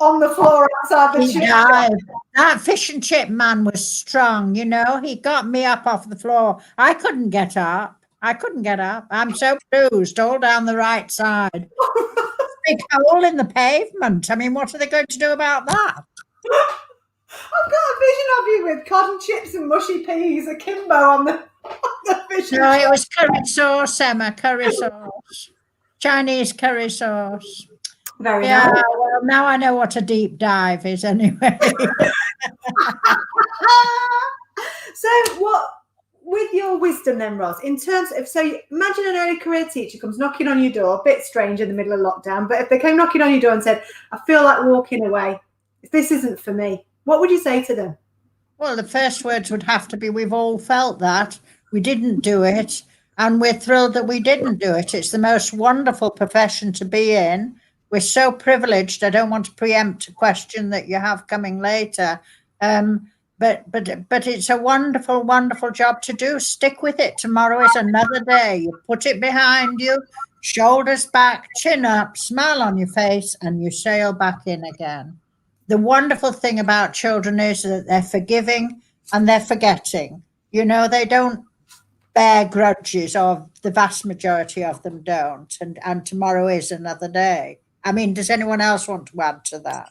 on the floor outside the shop. That fish and chip man was strong, you know. He got me up off the floor. I couldn't get up. I'm so bruised all down the right side. Big hole in the pavement. I mean, what are they going to do about that? I've got a vision of you with cotton chips and mushy peas akimbo on the fish. No, it was curry sauce, Emma, curry sauce. Chinese curry sauce. Very nice. Well, now I know what a deep dive is anyway. So what, with your wisdom then, Ros, in terms of, so imagine an early career teacher comes knocking on your door, a bit strange in the middle of lockdown, but if they came knocking on your door and said, I feel like walking away, this isn't for me, what would you say to them? Well, the first words would have to be, we've all felt that. We didn't do it. And we're thrilled that we didn't do it. It's the most wonderful profession to be in. We're so privileged. I don't want to preempt a question that you have coming later. But it's a wonderful, wonderful job to do. Stick with it. Tomorrow is another day. You put it behind you, shoulders back, chin up, smile on your face, and you sail back in again. The wonderful thing about children is that they're forgiving and they're forgetting. You know, they don't bear grudges, or the vast majority of them don't, and tomorrow is another day. I mean, does anyone else want to add to that?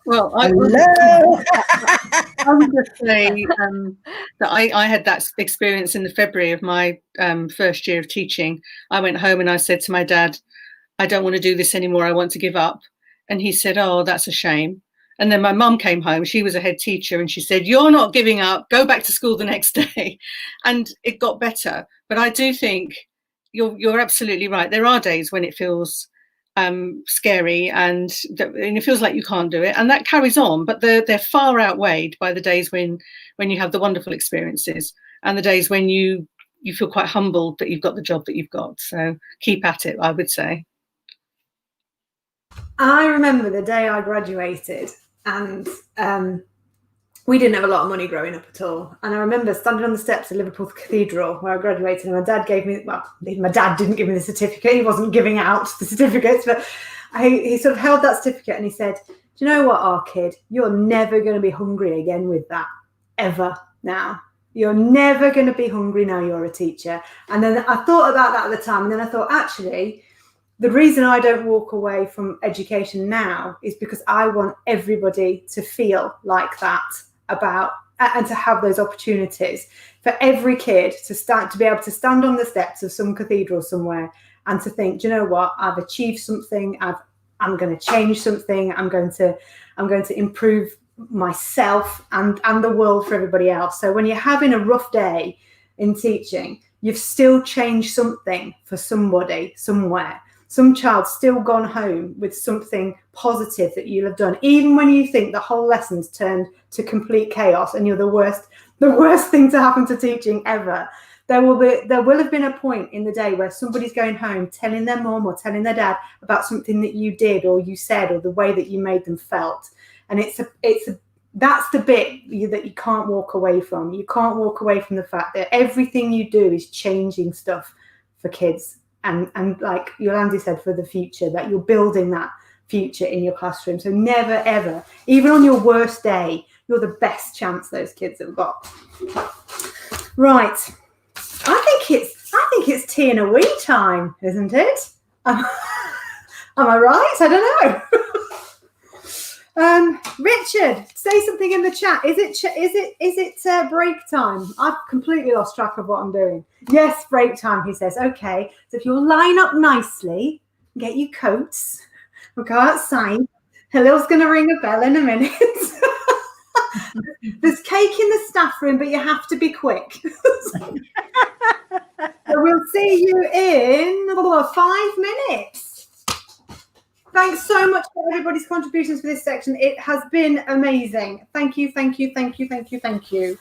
Well, I would just say that I had that experience in the February of my first year of teaching. I went home and I said to my dad, I don't want to do this anymore, I want to give up. And he said, oh, that's a shame. And then my mum came home, she was a head teacher, and she said, you're not giving up, go back to school the next day. And it got better. But I do think you're absolutely right. There are days when it feels scary and it feels like you can't do it. And that carries on, but they're far outweighed by the days when you have the wonderful experiences and the days when you feel quite humbled that you've got the job that you've got. So keep at it, I would say. I remember the day I graduated, and we didn't have a lot of money growing up at all. And I remember standing on the steps of Liverpool Cathedral where I graduated, and my dad gave me, well, my dad didn't give me the certificate. He wasn't giving out the certificates, but he sort of held that certificate and he said, do you know what, our kid, you're never going to be hungry again with that, ever now. You're never going to be hungry now you're a teacher. And then I thought about that at the time, and then I thought, actually, the reason I don't walk away from education now is because I want everybody to feel like that about, and to have those opportunities for every kid to be able to stand on the steps of some cathedral somewhere and to think, do you know what, I've achieved something, I'm going to change something, I'm going to improve myself and the world for everybody else. So when you're having a rough day in teaching, you've still changed something for somebody somewhere. Some child's still gone home with something positive that you'll have done, even when you think the whole lesson's turned to complete chaos and you're the worst thing to happen to teaching ever. There will have been a point in the day where somebody's going home telling their mom or telling their dad about something that you did or you said or the way that you made them felt. And that's the bit that you can't walk away from. You can't walk away from the fact that everything you do is changing stuff for kids. And like Youlande said, for the future, that you're building that future in your classroom. So never, ever, even on your worst day, you're the best chance those kids have got. Right. I think it's tea and a wee time, isn't it? Am I right? I don't know. Richard, say something in the chat. Is it break time? I've completely lost track of what I'm doing. Yes, break time, he says. Okay, so if you'll line up nicely, get your coats, we'll go outside. Halil's going to ring a bell in a minute. There's cake in the staff room, but you have to be quick. So we'll see you in 5 minutes. Thanks so much for everybody's contributions for this section. It has been amazing. Thank you, thank you, thank you, thank you, thank you.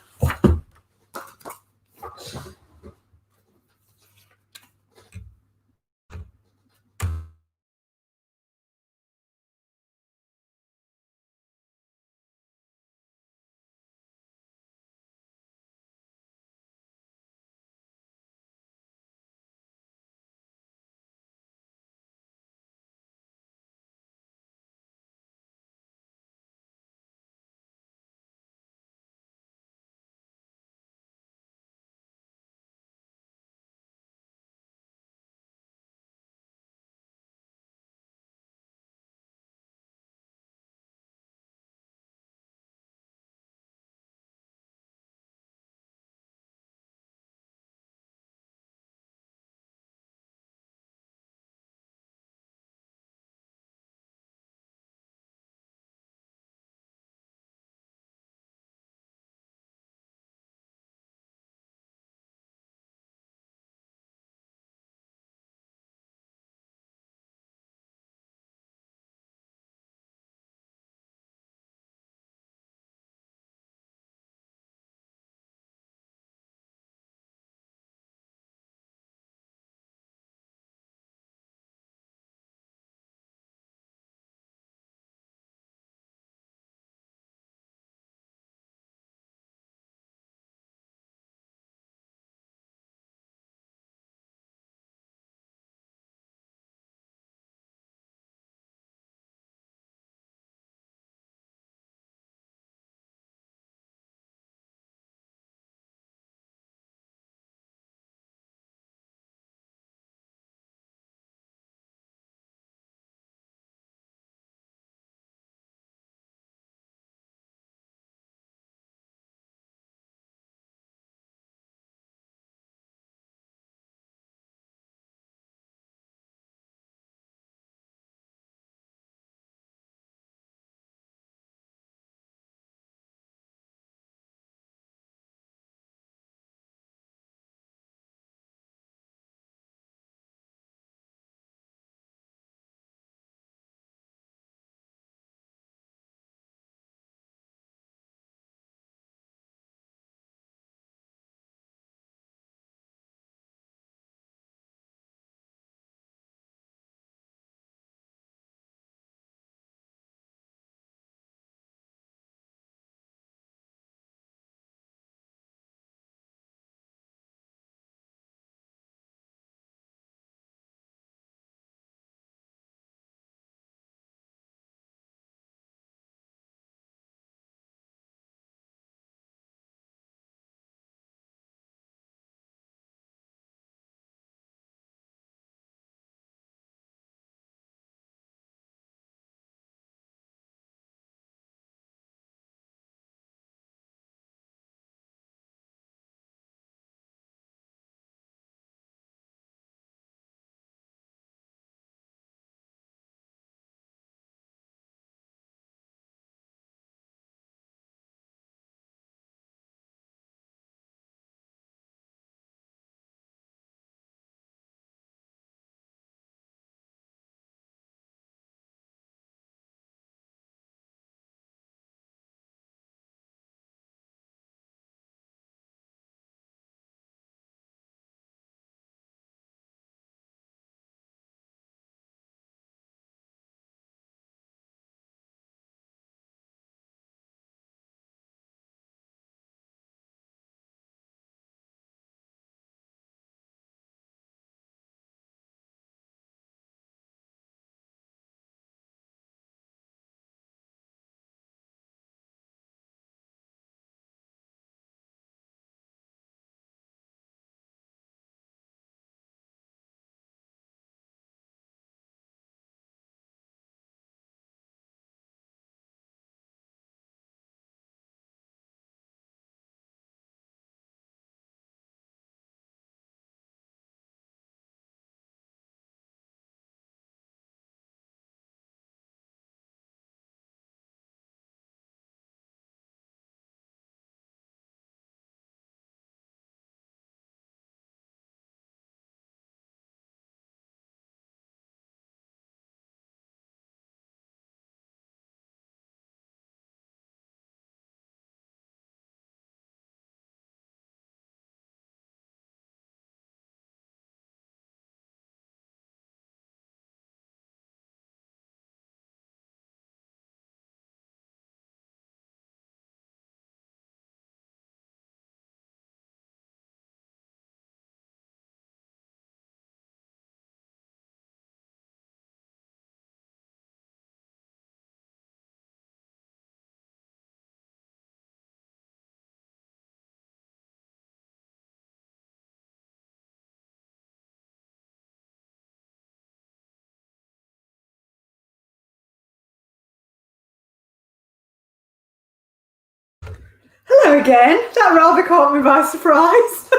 hello again. That rather caught me by surprise.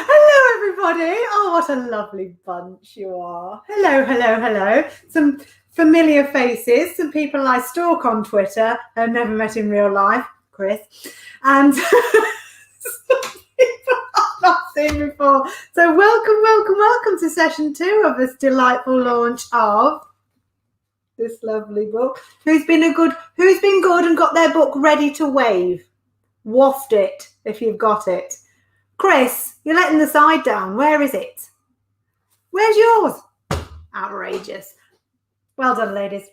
Hello, everybody. Oh, what a lovely bunch you are. Hello, hello, hello. Some familiar faces, some people I stalk on Twitter I've never met in real life, Chris, and some people I've not seen before. So welcome to session 2 of this delightful launch of this lovely book. Who's been good and got their book ready to wave? Waft it if you've got it. Chris, you're letting the side down. Where is it? Where's yours? Outrageous. Well done, ladies.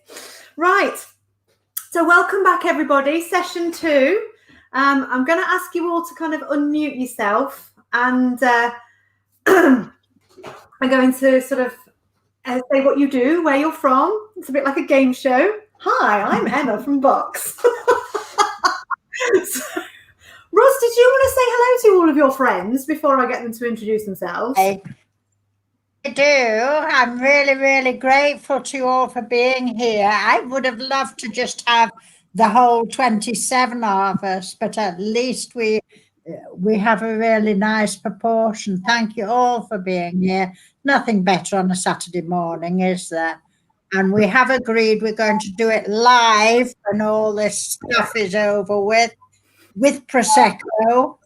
Right. So welcome back, everybody. Session 2. I'm going to ask you all to kind of unmute yourself, and I'm going to sort of say what you do, where you're from. It's a bit like a game show. Hi, I'm Emma from Box. Ros, did you want to say hello to all of your friends before I get them to introduce themselves? I do. I'm really, really grateful to you all for being here. I would have loved to just have the whole 27 of us, but at least we have a really nice proportion. Thank you all for being here. Nothing better on a Saturday morning, is there? And we have agreed we're going to do it live when all this stuff is over with Prosecco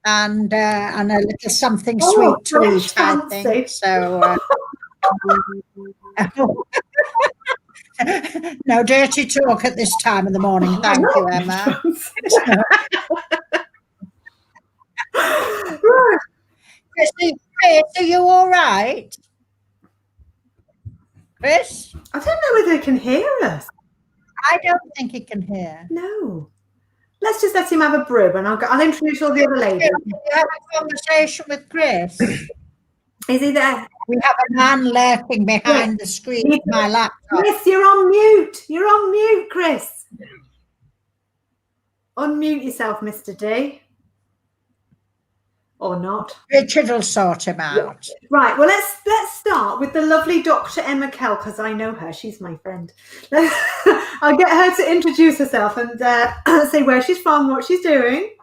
and a little something sweet to eat, I think. So no dirty talk at this time of the morning. Thank you, Emma. Chris, are you all right? Chris? I don't know whether they can hear us. I don't think he can hear. No. Let's just let him have a brew, and I'll introduce all the other ladies. Can you have a conversation with Chris? Is he there? We have a man lurking behind the screen of my laptop. Chris, you're on mute. You're on mute, Chris. Unmute yourself, Mr. D. Or not. Richard will sort him out. Right, well, let's start with the lovely Dr. Emma Kell, because I know her. She's my friend. I'll get her to introduce herself and say where she's from, what she's doing.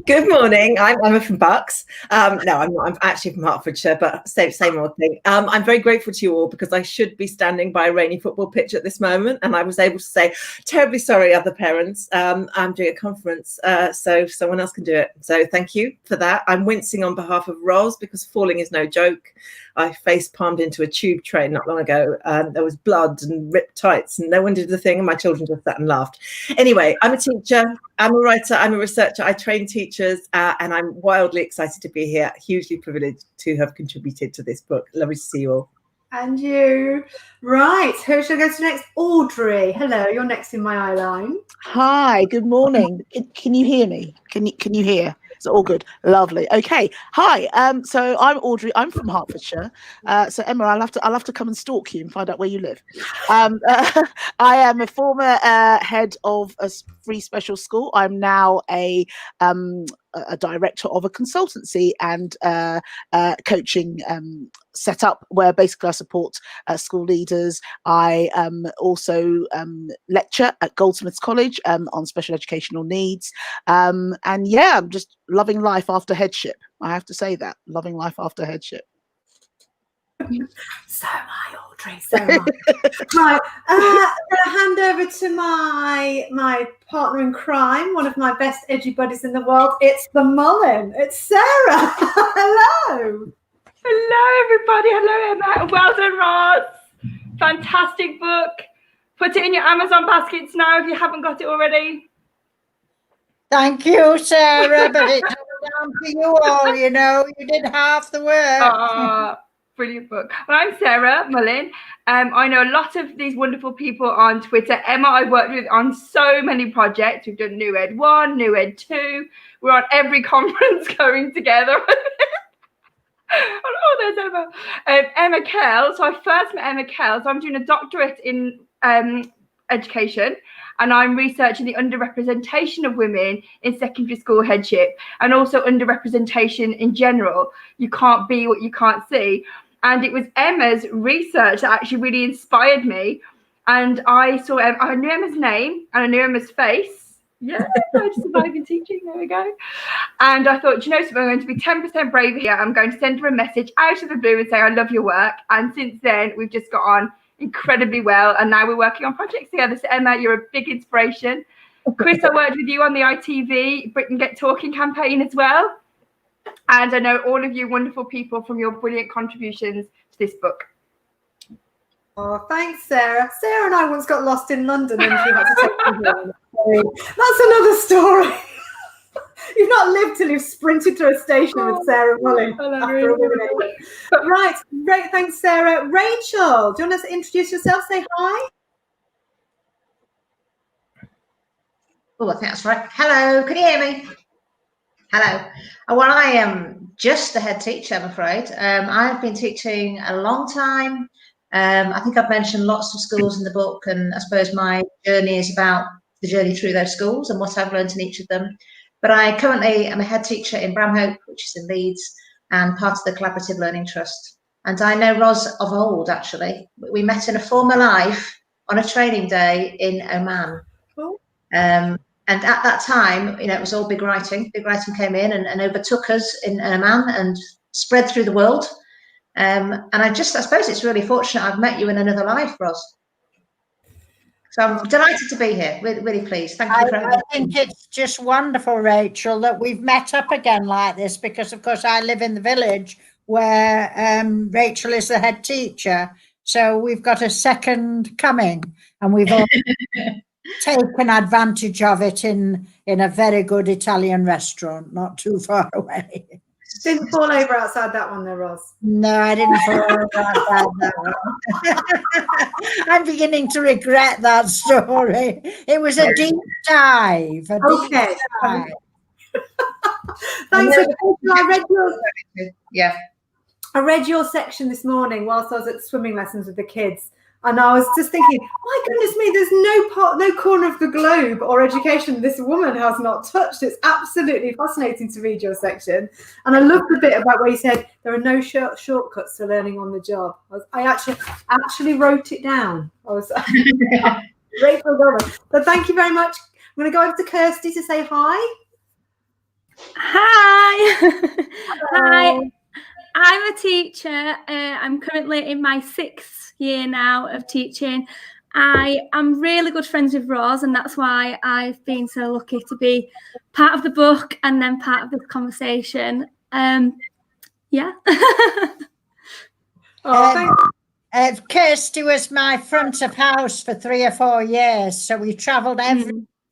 Good morning. I'm Emma from Bucks. No, I'm not. I'm actually from Hertfordshire, but same old thing. I'm very grateful to you all because I should be standing by a rainy football pitch at this moment, and I was able to say, terribly sorry, other parents. I'm doing a conference, so someone else can do it. So thank you for that. I'm wincing on behalf of Ros because falling is no joke. I face palmed into a tube train not long ago, and there was blood and ripped tights, and no one did the thing, and my children just sat and laughed. Anyway, I'm a teacher, I'm a writer, I'm a researcher, I train teachers, and I'm wildly excited to be here. Hugely privileged to have contributed to this book. Lovely to see you all. And you. Right, who shall I go to next? Audrey. Hello, you're next in my eye line. Hi, good morning. Can you hear me? Can you hear? It's all good. Lovely. Okay. Hi. So I'm Audrey. I'm from Hertfordshire. So Emma, I'll have to come and stalk you and find out where you live. I am a former head of a free special school. I'm now a director of a consultancy and coaching setup where basically I support school leaders. I also lecture at Goldsmiths College on special educational needs. And yeah, I'm just loving life after headship. I have to say that, loving life after headship. So am I, Audrey. So am I. Right, I'm going to hand over to my partner in crime, one of my best edgy buddies in the world. It's the Mullin. It's Sarah. Hello. Hello, everybody. Hello, Emma. Well done, Ros. Fantastic book. Put it in your Amazon baskets now if you haven't got it already. Thank you, Sarah, but it's all down to you all, you know. You did half the work. Brilliant book. Well, I'm Sarah Mullin. I know a lot of these wonderful people on Twitter. Emma, I've worked with on so many projects. We've done New Ed 1, New Ed 2. We're on every conference going together. Oh, there's Emma. Emma Kell. So I first met Emma Kell. So I'm doing a doctorate in education, and I'm researching the underrepresentation of women in secondary school headship, and also underrepresentation in general. You can't be what you can't see. And it was Emma's research that actually really inspired me. And I saw I knew Emma's name and I knew Emma's face, Yeah, I'm surviving teaching. There we go. And I thought, you know something, I'm going to be 10% braver here. I'm going to send her a message out of the blue and say, I love your work. And since then, we've just got on incredibly well. And now we're working on projects together. So Emma, you're a big inspiration. Chris, I worked with you on the ITV Britain Get Talking campaign as well. And I know all of you wonderful people from your brilliant contributions to this book. Oh, thanks, Sarah. Sarah and I once got lost in London and she had to take me home. That's another story. You've not lived till you've sprinted to a station with Sarah Mullin after elimination. But right, great, thanks, Sarah. Rachel, do you want to introduce yourself? Say hi. Oh, I think that's right. Hello, can you hear me? Hello. Well, I am just the head teacher, I'm afraid. I've been teaching a long time. I think I've mentioned lots of schools in the book, and I suppose my journey is about the journey through those schools and what I've learned in each of them. But I currently am a head teacher in Bramhope, which is in Leeds, and part of the Collaborative Learning Trust. And I know Ros of old, actually. We met in a former life on a training day in Oman. Cool. And at that time, you know, it was all big writing. Big writing came in and overtook us in Oman and spread through the world. And I suppose it's really fortunate I've met you in another life, Ros. So I'm delighted to be here. Really, really pleased. Thank you for having me. I think it's just wonderful, Rachel, that we've met up again like this, because, of course, I live in the village where Rachel is the head teacher. So we've got a second coming, and we've all taken advantage of it in a very good Italian restaurant not too far away. Didn't fall over outside that one there, Ros. No, I didn't fall over outside that one. I'm beginning to regret that story. It was a deep dive. Okay. Dive. Thanks. I read your section this morning whilst I was at swimming lessons with the kids. And I was just thinking, my goodness me, there's no corner of the globe or education this woman has not touched. It's absolutely fascinating to read your section. And I loved the bit about where you said there are no shortcuts to learning on the job. I actually wrote it down. I was grateful. So thank you very much. I'm going to go over to Kirstie to say hi. Hi. Hi. I'm a teacher. I'm currently in my 6th year now of teaching. I am really good friends with Ros, and that's why I've been so lucky to be part of the book and then part of this conversation. Yeah. Kirstie was my front of house for 3 or 4 years, so we travelled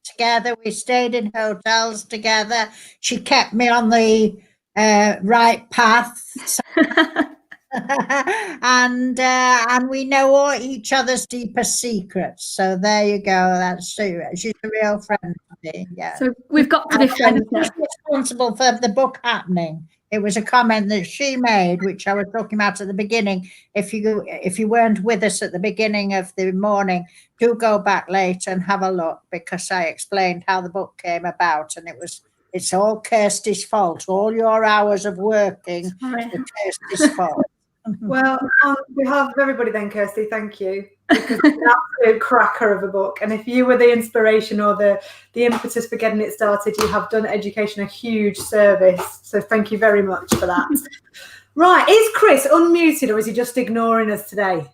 together. We stayed in hotels together. She kept me on the right path. and we know all each other's deepest secrets. So there you go. That's she's a real friend to me. Yeah. So we've got to be friends. She's responsible for the book happening. It was a comment that she made, which I was talking about at the beginning. If you weren't with us at the beginning of the morning, do go back later and have a look, because I explained how the book came about, and it's all Kirstie's fault. All your hours of working are Kirstie's fault. Well, on behalf of everybody then, Kirstie, thank you. Because it's an absolute cracker of a book. And if you were the inspiration or the impetus for getting it started, you have done education a huge service. So thank you very much for that. Right, is Chris unmuted, or is he just ignoring us today?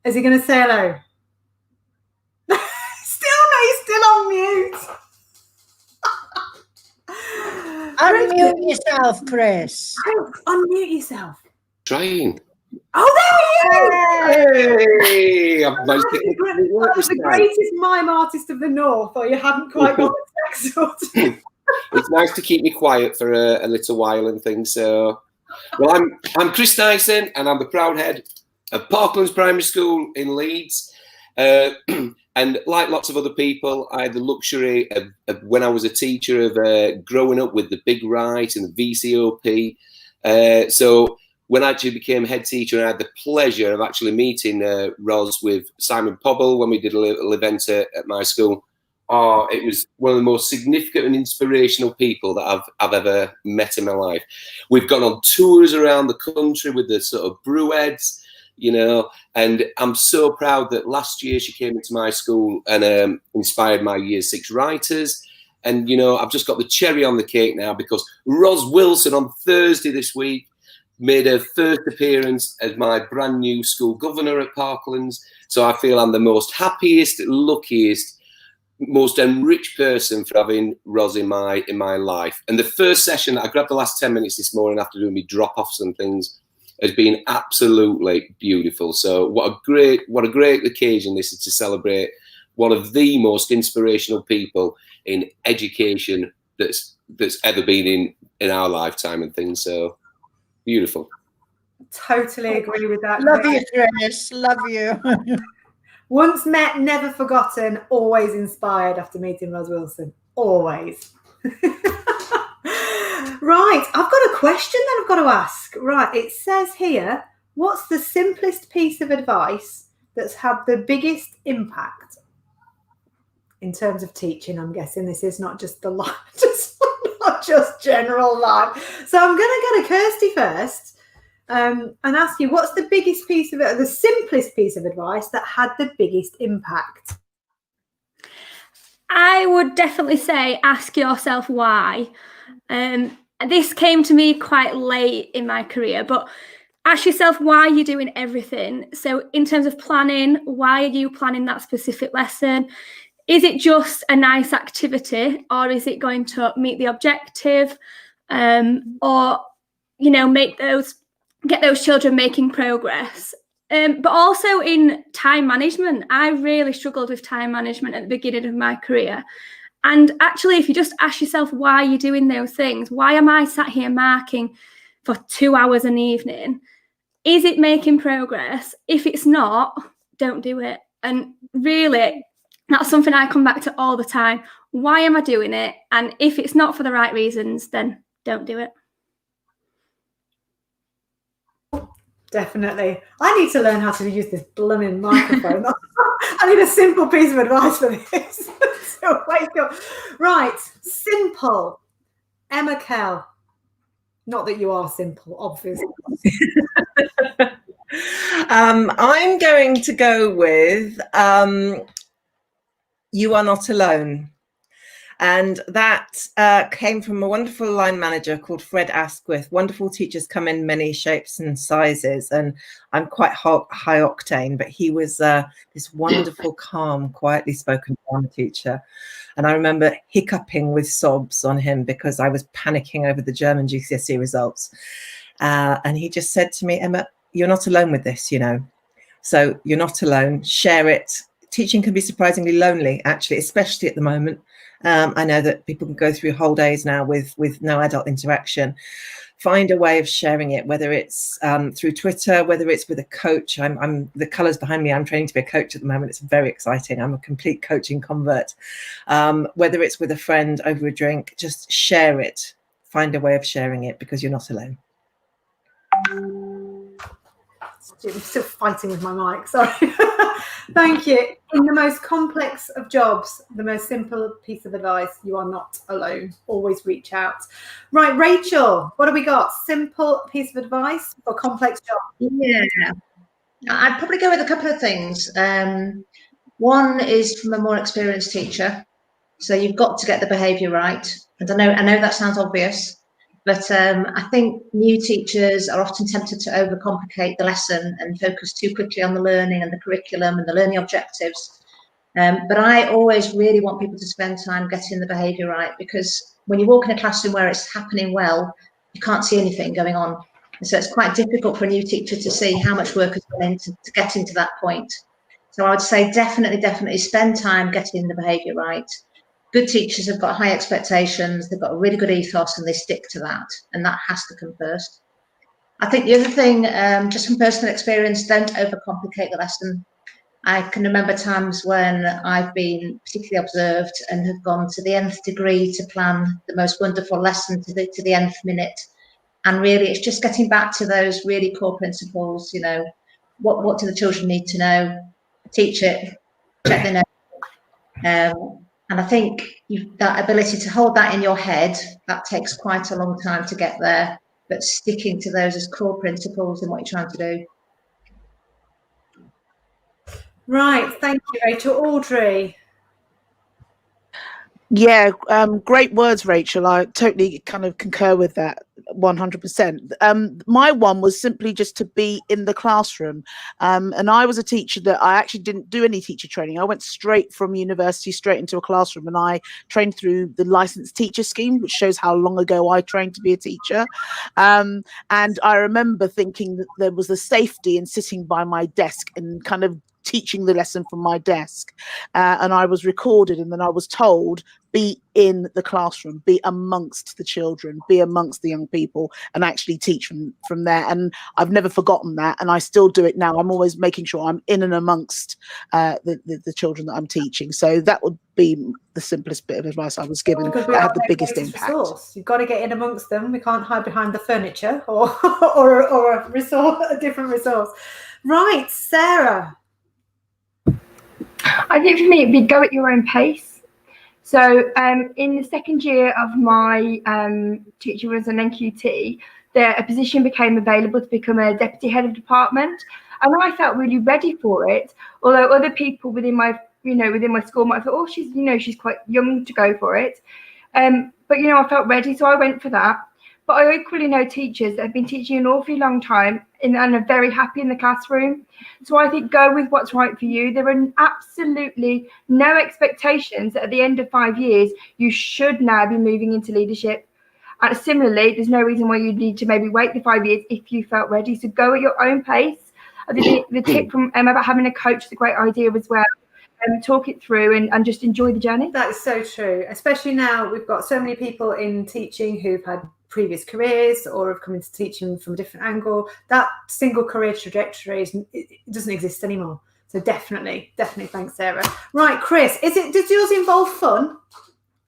Is he going to say hello? He's still on mute. Unmute yourself, Chris. Unmute yourself. Trying. Oh, there he is! Hey! That was the greatest mime artist of the North, or you hadn't quite got the text sorted. It's nice to keep me quiet for a little while and things. So, well, I'm Chris Dyson, and I'm the proud head of Parklands Primary School in Leeds. And like lots of other people, I had the luxury of when I was a teacher of growing up with the Big Right and the VCOP. So when I actually became head teacher, I had the pleasure of actually meeting Ros with Simon Pobble when we did a little event at my school. Oh, it was one of the most significant and inspirational people that I've ever met in my life. We've gone on tours around the country with the sort of brew heads. you know, and I'm so proud that last year she came into my school and inspired my Year 6 writers. And, you know, I've just got the cherry on the cake now because Ros Wilson on Thursday this week made her first appearance as my brand new school governor at Parklands. So I feel I'm the most happiest, luckiest, most enriched person for having Ros in my life. And the first session, I grabbed the last 10 minutes this morning after doing me drop-offs and things, has been absolutely beautiful. So what a great occasion this is to celebrate one of the most inspirational people in education that's ever been in our lifetime and things. So beautiful. Totally agree with that. Love you, Chris. Love you. Once met, never forgotten, always inspired after meeting Ros Wilson. Always. Right, I've got a question that I've got to ask. Right, it says here, what's the simplest piece of advice that's had the biggest impact in terms of teaching? I'm guessing this is not just the life, not just general life. So I'm going to go to Kirstie first and ask you, what's the biggest piece of it, the simplest piece of advice that had the biggest impact? I would definitely say ask yourself why. This came to me quite late in my career, but ask yourself why you're doing everything. So in terms of planning, why are you planning that specific lesson? Is it just a nice activity, or is it going to meet the objective, or, you know, get those children making progress? But also in time management, I really struggled with time management at the beginning of my career. And actually, if you just ask yourself why you're doing those things, why am I sat here marking for 2 hours an evening? Is it making progress? If it's not, don't do it. And really, that's something I come back to all the time. Why am I doing it? And if it's not for the right reasons, then don't do it. Definitely. I need to learn how to use this blooming microphone. I need a simple piece of advice for this. So wake up. Right, simple. Emma Kell. Not that you are simple, obviously. I'm going to go with You Are Not Alone. And that came from a wonderful line manager called Fred Asquith. Wonderful teachers come in many shapes and sizes, and I'm quite high octane, but he was this wonderful, calm, quietly spoken drama teacher. And I remember hiccuping with sobs on him because I was panicking over the German GCSE results. And he just said to me, Emma, you're not alone with this, you know. So you're not alone. Share it. Teaching can be surprisingly lonely, actually, especially at the moment. I know that people can go through whole days now with no adult interaction. Find a way of sharing it, whether it's through Twitter, whether it's with a coach. I'm the colours behind me. I'm training to be a coach at the moment. It's very exciting. I'm a complete coaching convert. Whether it's with a friend over a drink, just share it. Find a way of sharing it because you're not alone. I'm still fighting with my mic, sorry. Thank you. In the most complex of jobs, the most simple piece of advice, you are not alone. Always reach out. Right, Rachel, what have we got? Simple piece of advice for complex jobs? Yeah, I'd probably go with a couple of things. One is from a more experienced teacher. So you've got to get the behaviour right. And I know that sounds obvious, but I think new teachers are often tempted to overcomplicate the lesson and focus too quickly on the learning and the curriculum and the learning objectives. But I always really want people to spend time getting the behaviour right, because when you walk in a classroom where it's happening well, you can't see anything going on. And so it's quite difficult for a new teacher to see how much work has gone into to getting to that point. So I would say definitely spend time getting the behaviour right. Good teachers have got high expectations, they've got a really good ethos, and they stick to that, and that has to come first. I think the other thing, just from personal experience, don't overcomplicate the lesson. I can remember times when I've been particularly observed and have gone to the nth degree to plan the most wonderful lesson to the nth minute. And really, it's just getting back to those really core principles, you know, what do the children need to know? Teach it, check the notes. And I think that ability to hold that in your head, that takes quite a long time to get there, but sticking to those as core principles in what you're trying to do. Right, thank you, Rachel. Audrey. Yeah, great words, Rachel. I totally kind of concur with that 100%. My one was simply just to be in the classroom. And I was a teacher that I actually didn't do any teacher training. I went straight from university straight into a classroom, and I trained through the licensed teacher scheme, which shows how long ago I trained to be a teacher. And I remember thinking that there was a safety in sitting by my desk and kind of teaching the lesson from my desk, and I was recorded, and then I was told, be in the classroom, be amongst the children, be amongst the young people, and actually teach from there. And I've never forgotten that, and I still do it now. I'm always making sure I'm in and amongst the children that I'm teaching. So that would be the simplest bit of advice I was given. That had the biggest impact. Resource. You've got to get in amongst them. We can't hide behind the furniture or a resource, a different resource. Right, Sarah. I think for me, it'd be go at your own pace. So in the second year of my teaching as an NQT, a position became available to become a deputy head of department. And I felt really ready for it. Although other people within my school might have thought, oh, she's quite young to go for it. But, I felt ready. So I went for that. But I equally know teachers that have been teaching an awfully long time and are very happy in the classroom. So I think go with what's right for you. There are absolutely no expectations that at the end of 5 years, you should now be moving into leadership. And similarly, there's no reason why you need to maybe wait the 5 years if you felt ready. So go at your own pace. I think the tip from Emma about having a coach is a great idea as well. Talk it through and just enjoy the journey. That is so true, especially now we've got so many people in teaching who've had previous careers or have come into teaching from a different angle. That single career trajectory it doesn't exist anymore. So definitely thanks, Sarah. Right, Chris, does yours involve fun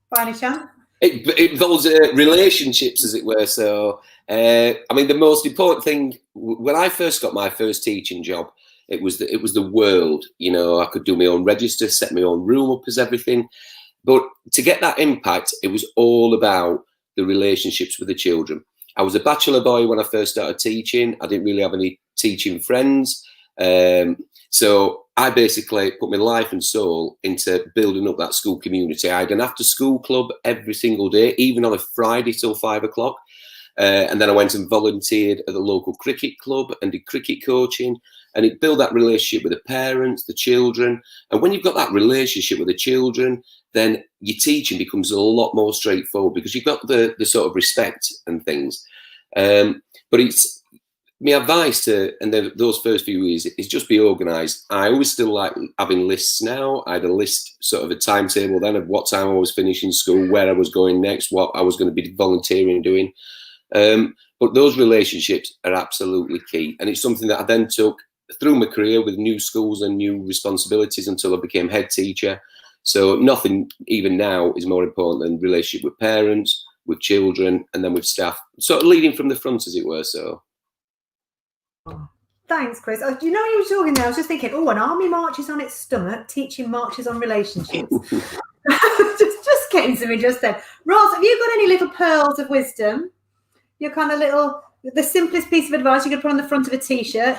by any chance? It involves relationships, as it were. So I mean, the most important thing when I first got my first teaching job, it was the world. I could do my own register, set my own room up as everything. But to get that impact, it was all about the relationships with the children. I was a bachelor boy when I first started teaching. I didn't really have any teaching friends. So I basically put my life and soul into building up that school community. I had an after school club every single day, even on a Friday till 5 o'clock. And then I went and volunteered at the local cricket club and did cricket coaching. And it built that relationship with the parents, the children. And when you've got that relationship with the children, then your teaching becomes a lot more straightforward because you've got the sort of respect and things. But it's my advice those first few years is just be organised. I always still like having lists now. I had a list, sort of a timetable then of what time I was finishing school, where I was going next, what I was going to be volunteering doing. But those relationships are absolutely key. And it's something that I then took through my career with new schools and new responsibilities until I became head teacher. So nothing even now is more important than relationship with parents, with children, and then with staff. Sort of leading from the front, as it were. So. Thanks, Chris. You know, you were talking there, I was just thinking, an army marches on its stomach, teaching marches on relationships. just getting to me just then. Ros, have you got any little pearls of wisdom? Your kind of the simplest piece of advice you could put on the front of a T-shirt?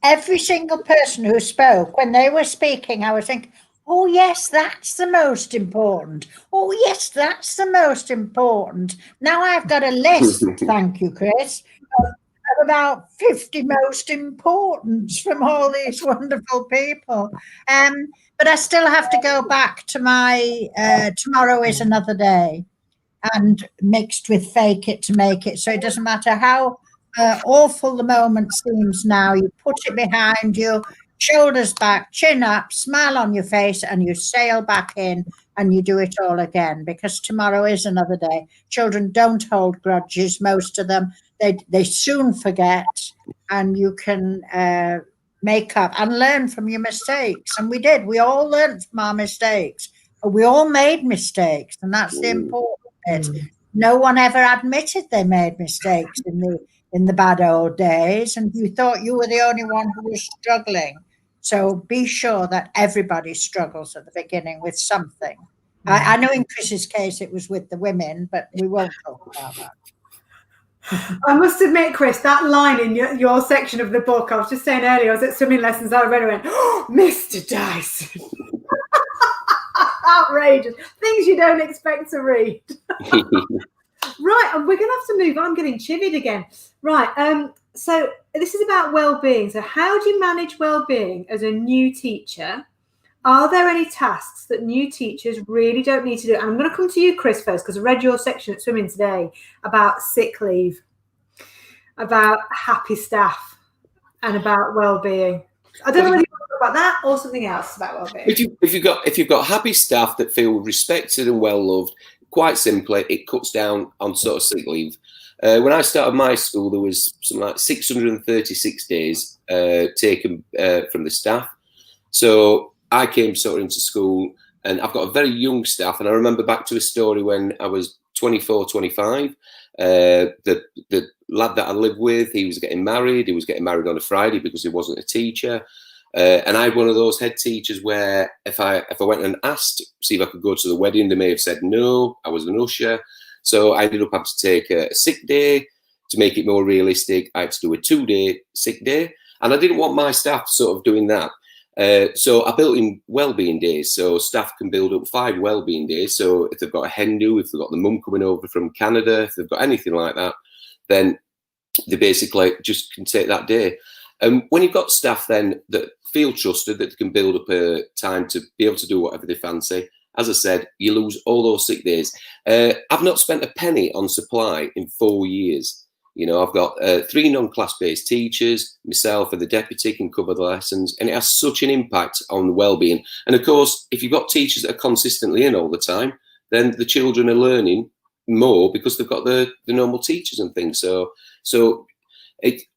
Every single person who spoke, when they were speaking, I was thinking, oh, yes, that's the most important. Oh, yes, that's the most important. Now I've got a list, thank you, Chris, of about 50 most important from all these wonderful people. But I still have to go back to my tomorrow is another day and mixed with fake it to make it. So it doesn't matter how awful the moment seems now, you put it behind you, shoulders back, chin up, smile on your face, and you sail back in and you do it all again, because tomorrow is another day. Children don't hold grudges, most of them. They soon forget, and you can make up and learn from your mistakes. And we did. We all learned from our mistakes. We all made mistakes, and that's the important bit. No one ever admitted they made mistakes in the bad old days, and you thought you were the only one who was struggling. So be sure that everybody struggles at the beginning with something. I know in Chris's case it was with the women, but we won't talk about that. I must admit, Chris, that line in your section of the book, I was just saying earlier, I was at swimming lessons, I read it and went, oh, Mr. Dyson. Outrageous. Things you don't expect to read. Right, and we're going to have to move on. I'm getting chivied again. Right, so this is about well-being. So how do you manage well-being as a new teacher? Are there any tasks that new teachers really don't need to do? And I'm going to come to you, Chris, first, because I read your section at swimming today about sick leave, about happy staff, and about well-being. I don't know whether you want to talk about that or something else about well-being. If you've got happy staff that feel respected and well loved, quite simply, it cuts down on sort of sick leave. When I started my school, there was something like 636 days taken from the staff. So I came sort of into school, and I've got a very young staff. And I remember back to a story when I was 24, 25. The lad that I lived with, he was getting married. He was getting married on a Friday because he wasn't a teacher. And I had one of those head teachers where if I went and asked, see if I could go to the wedding, they may have said no. I was an usher. So I ended up having to take a sick day to make it more realistic. I had to do a 2-day sick day. And I didn't want my staff sort of doing that. So I built in wellbeing days, so staff can build up 5 wellbeing days. So if they've got a hen do, if they've got the mum coming over from Canada, if they've got anything like that, then they basically just can take that day. And when you've got staff then that feel trusted, that can build up a time to be able to do whatever they fancy, as I said, you lose all those sick days. I've not spent a penny on supply in 4 years. You know, I've got 3 non-class-based teachers, myself and the deputy can cover the lessons, and it has such an impact on well-being. And of course, if you've got teachers that are consistently in all the time, then the children are learning more because they've got the normal teachers and things. So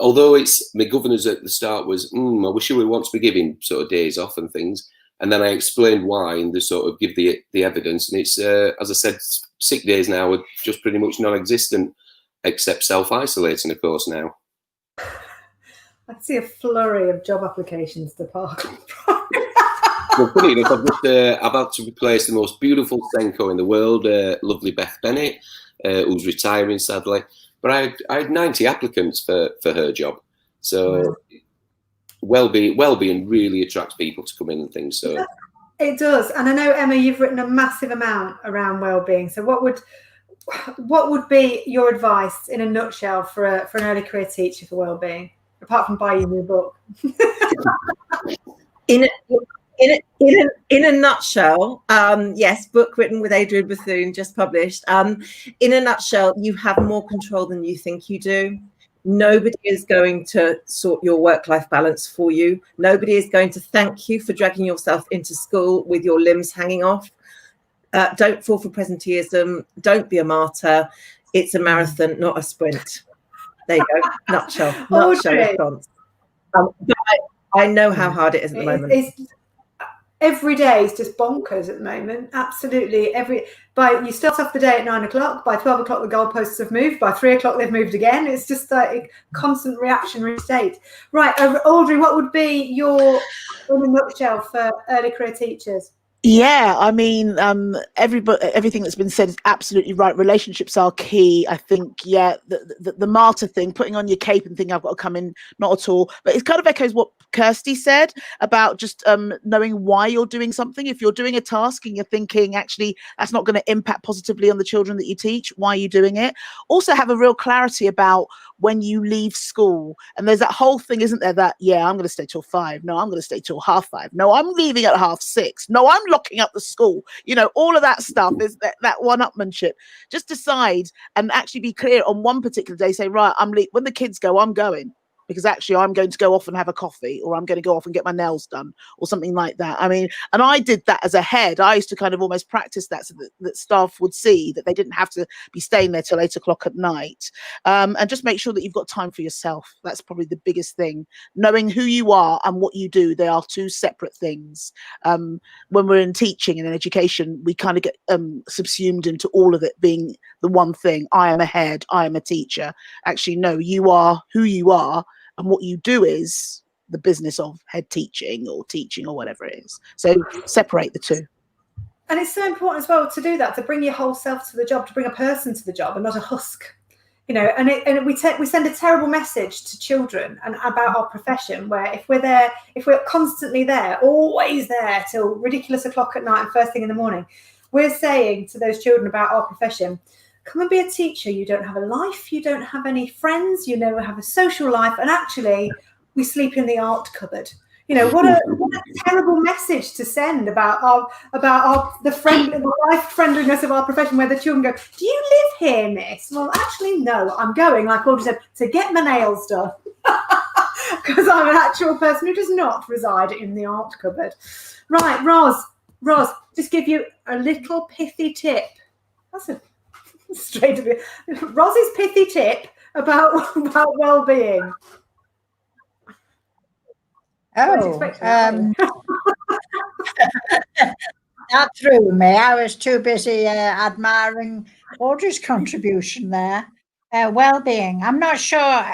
although it's my governors at the start was, I wish we want to be giving sort of days off and things, and then I explained why, and they sort of give the evidence. And it's as I said, sick days now are just pretty much non-existent, except self-isolating, of course, now. I see a flurry of job applications to park. Well, funny enough, I've had to replace the most beautiful Senko in the world, lovely Beth Bennett, who's retiring, sadly. But I had 90 applicants for her job. So well-being really attracts people to come in and things. So it does. And I know, Emma, you've written a massive amount around well-being. So what would be your advice in a nutshell for an early career teacher for well-being, apart from buying a new book? In a nutshell, yes, book written with Adrian Bethune, just published. In a nutshell, you have more control than you think you do. Nobody is going to sort your work-life balance for you. Nobody is going to thank you for dragging yourself into school with your limbs hanging off. Don't fall for presenteeism. Don't be a martyr. It's a marathon, not a sprint. There you go. Nutshell response. I know how hard it is at the moment. Every day is just bonkers at the moment. Absolutely. You start off the day at 9 o'clock. By 12 o'clock, the goalposts have moved. By 3 o'clock, they've moved again. It's just like a constant reactionary state. Right, Audrey, what would be your, in a nutshell, for early career teachers? Yeah, I mean, everything that's been said is absolutely right. Relationships are key. I think, yeah, the martyr thing, putting on your cape and thinking I've got to come in, not at all. But it kind of echoes what Kirstie said about just knowing why you're doing something. If you're doing a task and you're thinking, actually, that's not going to impact positively on the children that you teach, why are you doing it? Also have a real clarity about when you leave school. And there's that whole thing, isn't there, that, yeah, I'm going to stay till 5. No, I'm going to stay till 5:30. No, I'm leaving at 6:30. No, I'm locking up the school. You know, all of that stuff is that one-upmanship. Just decide and actually be clear on one particular day. Say, right, when the kids go, I'm going. Because actually I'm going to go off and have a coffee, or I'm going to go off and get my nails done, or something like that. I mean, and I did that as a head. I used to kind of almost practice that so that staff would see that they didn't have to be staying there till 8 o'clock at night. And just make sure that you've got time for yourself. That's probably the biggest thing. Knowing who you are and what you do, they are 2 separate things. When we're in teaching and in education, we kind of get subsumed into all of it being the one thing. I am a head, I am a teacher. Actually, no, you are who you are. And what you do is the business of head teaching or whatever it is. So separate the 2. And it's so important as well to do that, to bring your whole self to the job, to bring a person to the job and not a husk. you know, and we send a terrible message to children and about our profession, where if we're constantly there, always there till ridiculous o'clock at night and first thing in the morning, we're saying to those children about our profession, come and be a teacher. You don't have a life, you don't have any friends, you never have a social life, and actually we sleep in the art cupboard. You know, what a terrible message to send about the life friendliness of our profession, where the children go, do you live here, miss? Well, actually, no, I'm going, like Audrey said, to get my nails done. Because I'm an actual person who does not reside in the art cupboard. Right, Ros, just give you a little pithy tip. That's a straight to be Ros's pithy tip about well-being. Oh, that threw me. I was too busy admiring Audrey's contribution there. Well-being. I'm not sure.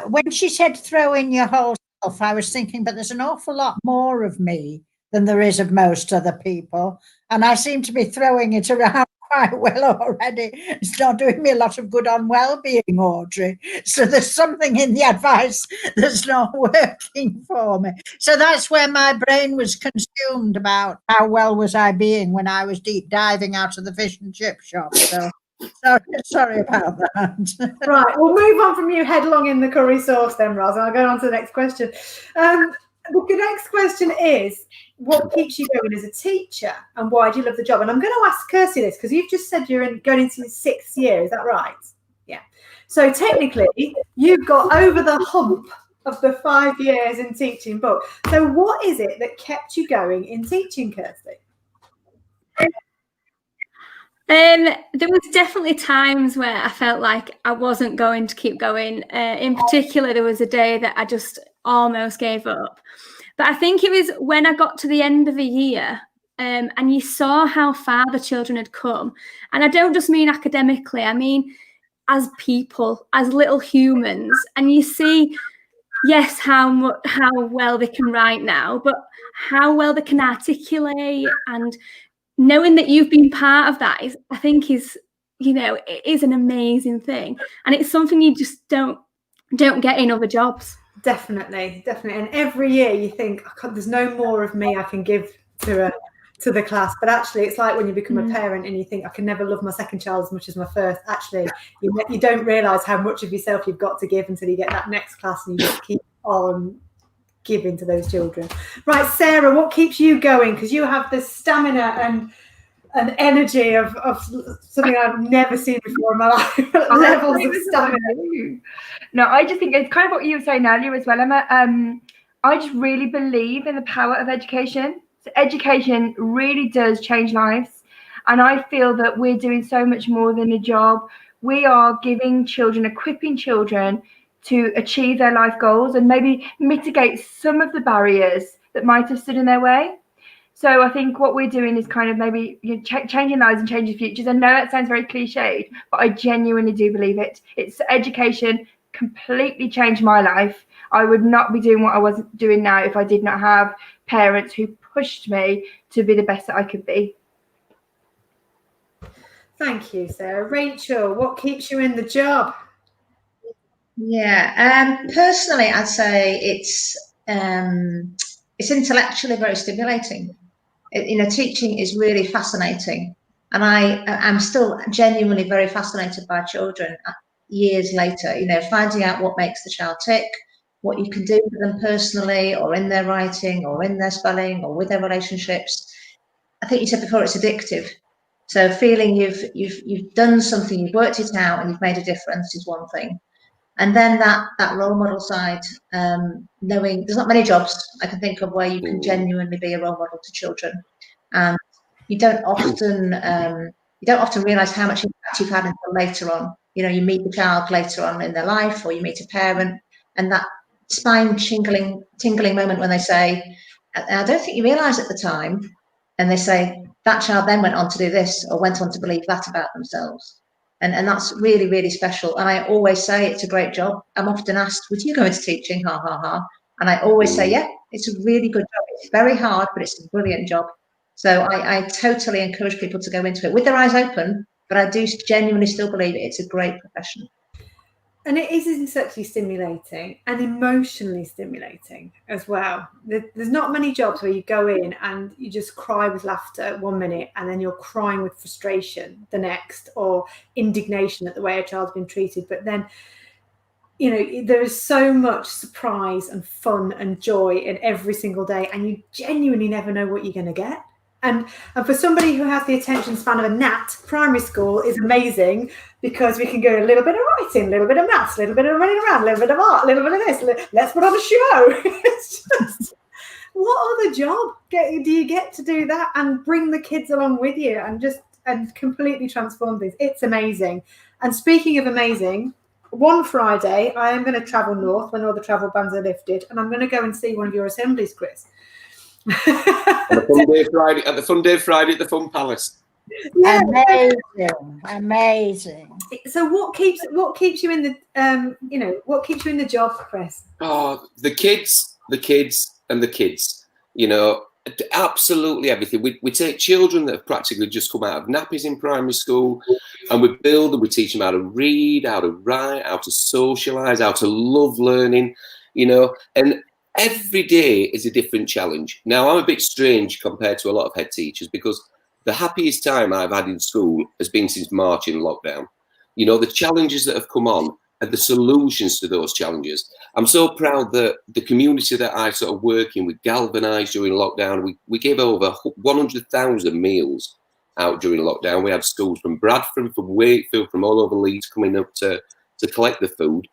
When she said throw in your whole self, I was thinking, but there's an awful lot more of me than there is of most other people. And I seem to be throwing it around quite well already. It's not doing me a lot of good on well-being, Audrey. So there's something in the advice that's not working for me. So that's where my brain was consumed about how well was I being when I was deep diving out of the fish and chip shop. So sorry about that. Right, we'll move on from you headlong in the curry sauce then, Ros, and I'll go on to the next question. The next question is, what keeps you going as a teacher and why do you love the job? And I'm going to ask Kirstie this because you've just said you're going into your 6th year. Is that right? Yeah. So technically, you've got over the hump of the 5 years in teaching book. So what is it that kept you going in teaching, Kirstie? There was definitely times where I felt like I wasn't going to keep going. In particular, there was a day that I just almost gave up. But I think it was when I got to the end of a year and you saw how far the children had come. And I don't just mean academically, I mean as people, as little humans. And you see, yes, how well they can write now, but how well they can articulate, and knowing that you've been part of that is, I think, is, you know, it is an amazing thing. And it's something you just don't get in other jobs. Definitely. And every year you think, oh, there's no more of me I can give to the class. But actually, it's like when you become a parent and you think, I can never love my second child as much as my first. Actually, you don't realise how much of yourself you've got to give until you get that next class, and you just keep on giving to those children. Right, Sarah, what keeps you going? Because you have the stamina and energy of something I've never seen before in my life. Levels of stamina. No, I just think it's kind of what you were saying earlier as well, Emma. I just really believe in the power of education. So education really does change lives. And I feel that we're doing so much more than a job. We are giving children, equipping children to achieve their life goals and maybe mitigate some of the barriers that might have stood in their way. So I think what we're doing is kind of maybe changing lives and changing futures. I know that sounds very cliched, but I genuinely do believe it. It's education completely changed my life. I would not be doing what I was doing now if I did not have parents who pushed me to be the best that I could be. Thank you, Sarah. Rachel, what keeps you in the job? Yeah, personally, I'd say it's intellectually very stimulating. Teaching is really fascinating, and I'm still genuinely very fascinated by children years later. Finding out what makes the child tick, what you can do for them personally, or in their writing, or in their spelling, or with their relationships. I think you said before, it's addictive. So feeling you've done something, you've worked it out, and you've made a difference is one thing. And then that role model side, knowing there's not many jobs I can think of where you can genuinely be a role model to children, and you don't often realise how much impact you've had until later on. You meet the child later on in their life, or you meet a parent, and that spine tingling moment when they say, "I don't think you realise at the time," and they say that child then went on to do this or went on to believe that about themselves. And that's really, really special. And I always say it's a great job. I'm often asked, would you go into teaching? Ha, ha, ha. And I always say, yeah, it's a really good job. It's very hard, but it's a brilliant job. So I totally encourage people to go into it with their eyes open, but I do genuinely still believe it's a great profession. And it is intellectually stimulating and emotionally stimulating as well. There's not many jobs where you go in and you just cry with laughter 1 minute and then you're crying with frustration the next, or indignation at the way a child's been treated. But then, you know, there is so much surprise and fun and joy in every single day, and you genuinely never know what you're going to get. And for somebody who has the attention span of a gnat, primary school is amazing because we can go a little bit of writing, a little bit of maths, a little bit of running around, a little bit of art, a little bit of this. Let's put on a show. It's just, what other job do you get to do that and bring the kids along with you and completely transform things? It's amazing. And speaking of amazing, one Friday I am going to travel north when all the travel bans are lifted, and I'm going to go and see one of your assemblies, Chris. On the fun day Friday at the Fun Palace. Yeah. Amazing. So what keeps you in the what keeps you in the job, Chris? Oh, the kids, and the kids. You know, absolutely everything. We take children that have practically just come out of nappies in primary school, and we build them. We teach them how to read, how to write, how to socialise, how to love learning. You know, and every day is a different challenge. Now, I'm a bit strange compared to a lot of head teachers because the happiest time I've had in school has been since March in lockdown. You know, the challenges that have come on and the solutions to those challenges. I'm so proud that the community that I sort of work in, we galvanised during lockdown. We gave over 100,000 meals out during lockdown. We had schools from Bradford, from Wakefield, from all over Leeds coming up to collect the food.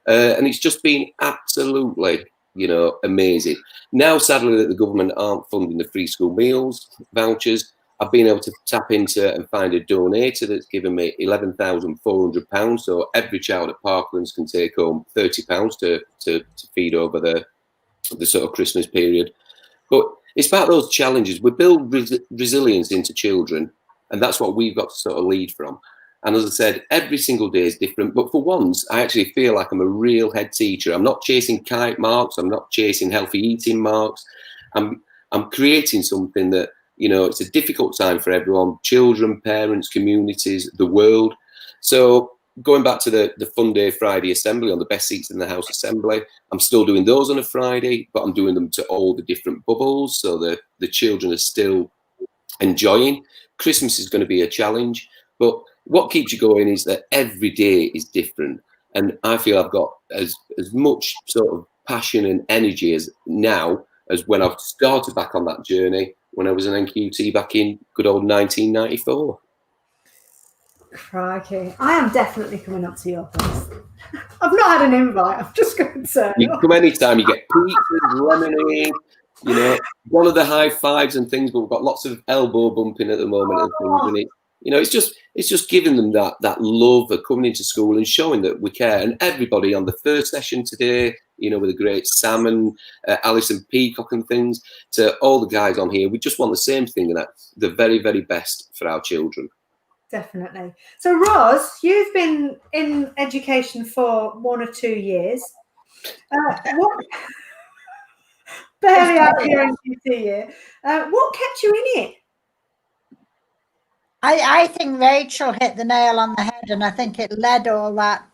And it's just been absolutely, you know, amazing. Now, sadly, that the government aren't funding the free school meals vouchers, I've been able to tap into and find a donator that's given me £11,400. So every child at Parklands can take home £30 to feed over the sort of Christmas period. But it's about those challenges. We build resilience into children, and that's what we've got to sort of lead from. And as I said, every single day is different. But for once, I actually feel like I'm a real head teacher. I'm not chasing kite marks. I'm not chasing healthy eating marks. I'm creating something that, you know, it's a difficult time for everyone, children, parents, communities, the world. So going back to the Fun Day Friday Assembly on the Best Seats in the House Assembly, I'm still doing those on a Friday, but I'm doing them to all the different bubbles. So the children are still enjoying. Christmas is going to be a challenge, but what keeps you going is that every day is different. And I feel I've got as much sort of passion and energy as now as when I've started back on that journey when I was an NQT back in good old 1994. Crikey. I am definitely coming up to your place. I've not had an invite. I'm just going to say. You can come anytime. You get pizzas, lemonade, you know, one of the high fives and things, but we've got lots of elbow bumping at the moment and things. And it, you know, it's just giving them that love of coming into school and showing that we care. And everybody on the first session today, you know, with the great Sam and Alison, Peacock and things, to all the guys on here, we just want the same thing, and that's the very, very best for our children. Definitely. So, Ros, you've been in education for 1 or 2 years. What? Barely out here in QT year. What kept you in it? I think Rachel hit the nail on the head, and I think it led all that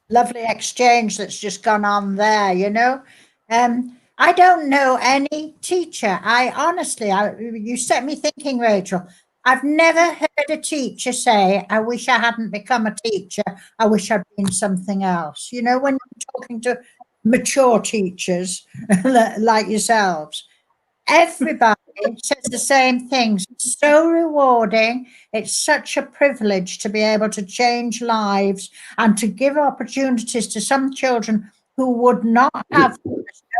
lovely exchange that's just gone on there, you know. I don't know any teacher. You set me thinking, Rachel. I've never heard a teacher say, I wish I hadn't become a teacher. I wish I'd been something else. You know, when you're talking to mature teachers like yourselves, everybody says the same things. It's so rewarding. It's such a privilege to be able to change lives and to give opportunities to some children who would not have,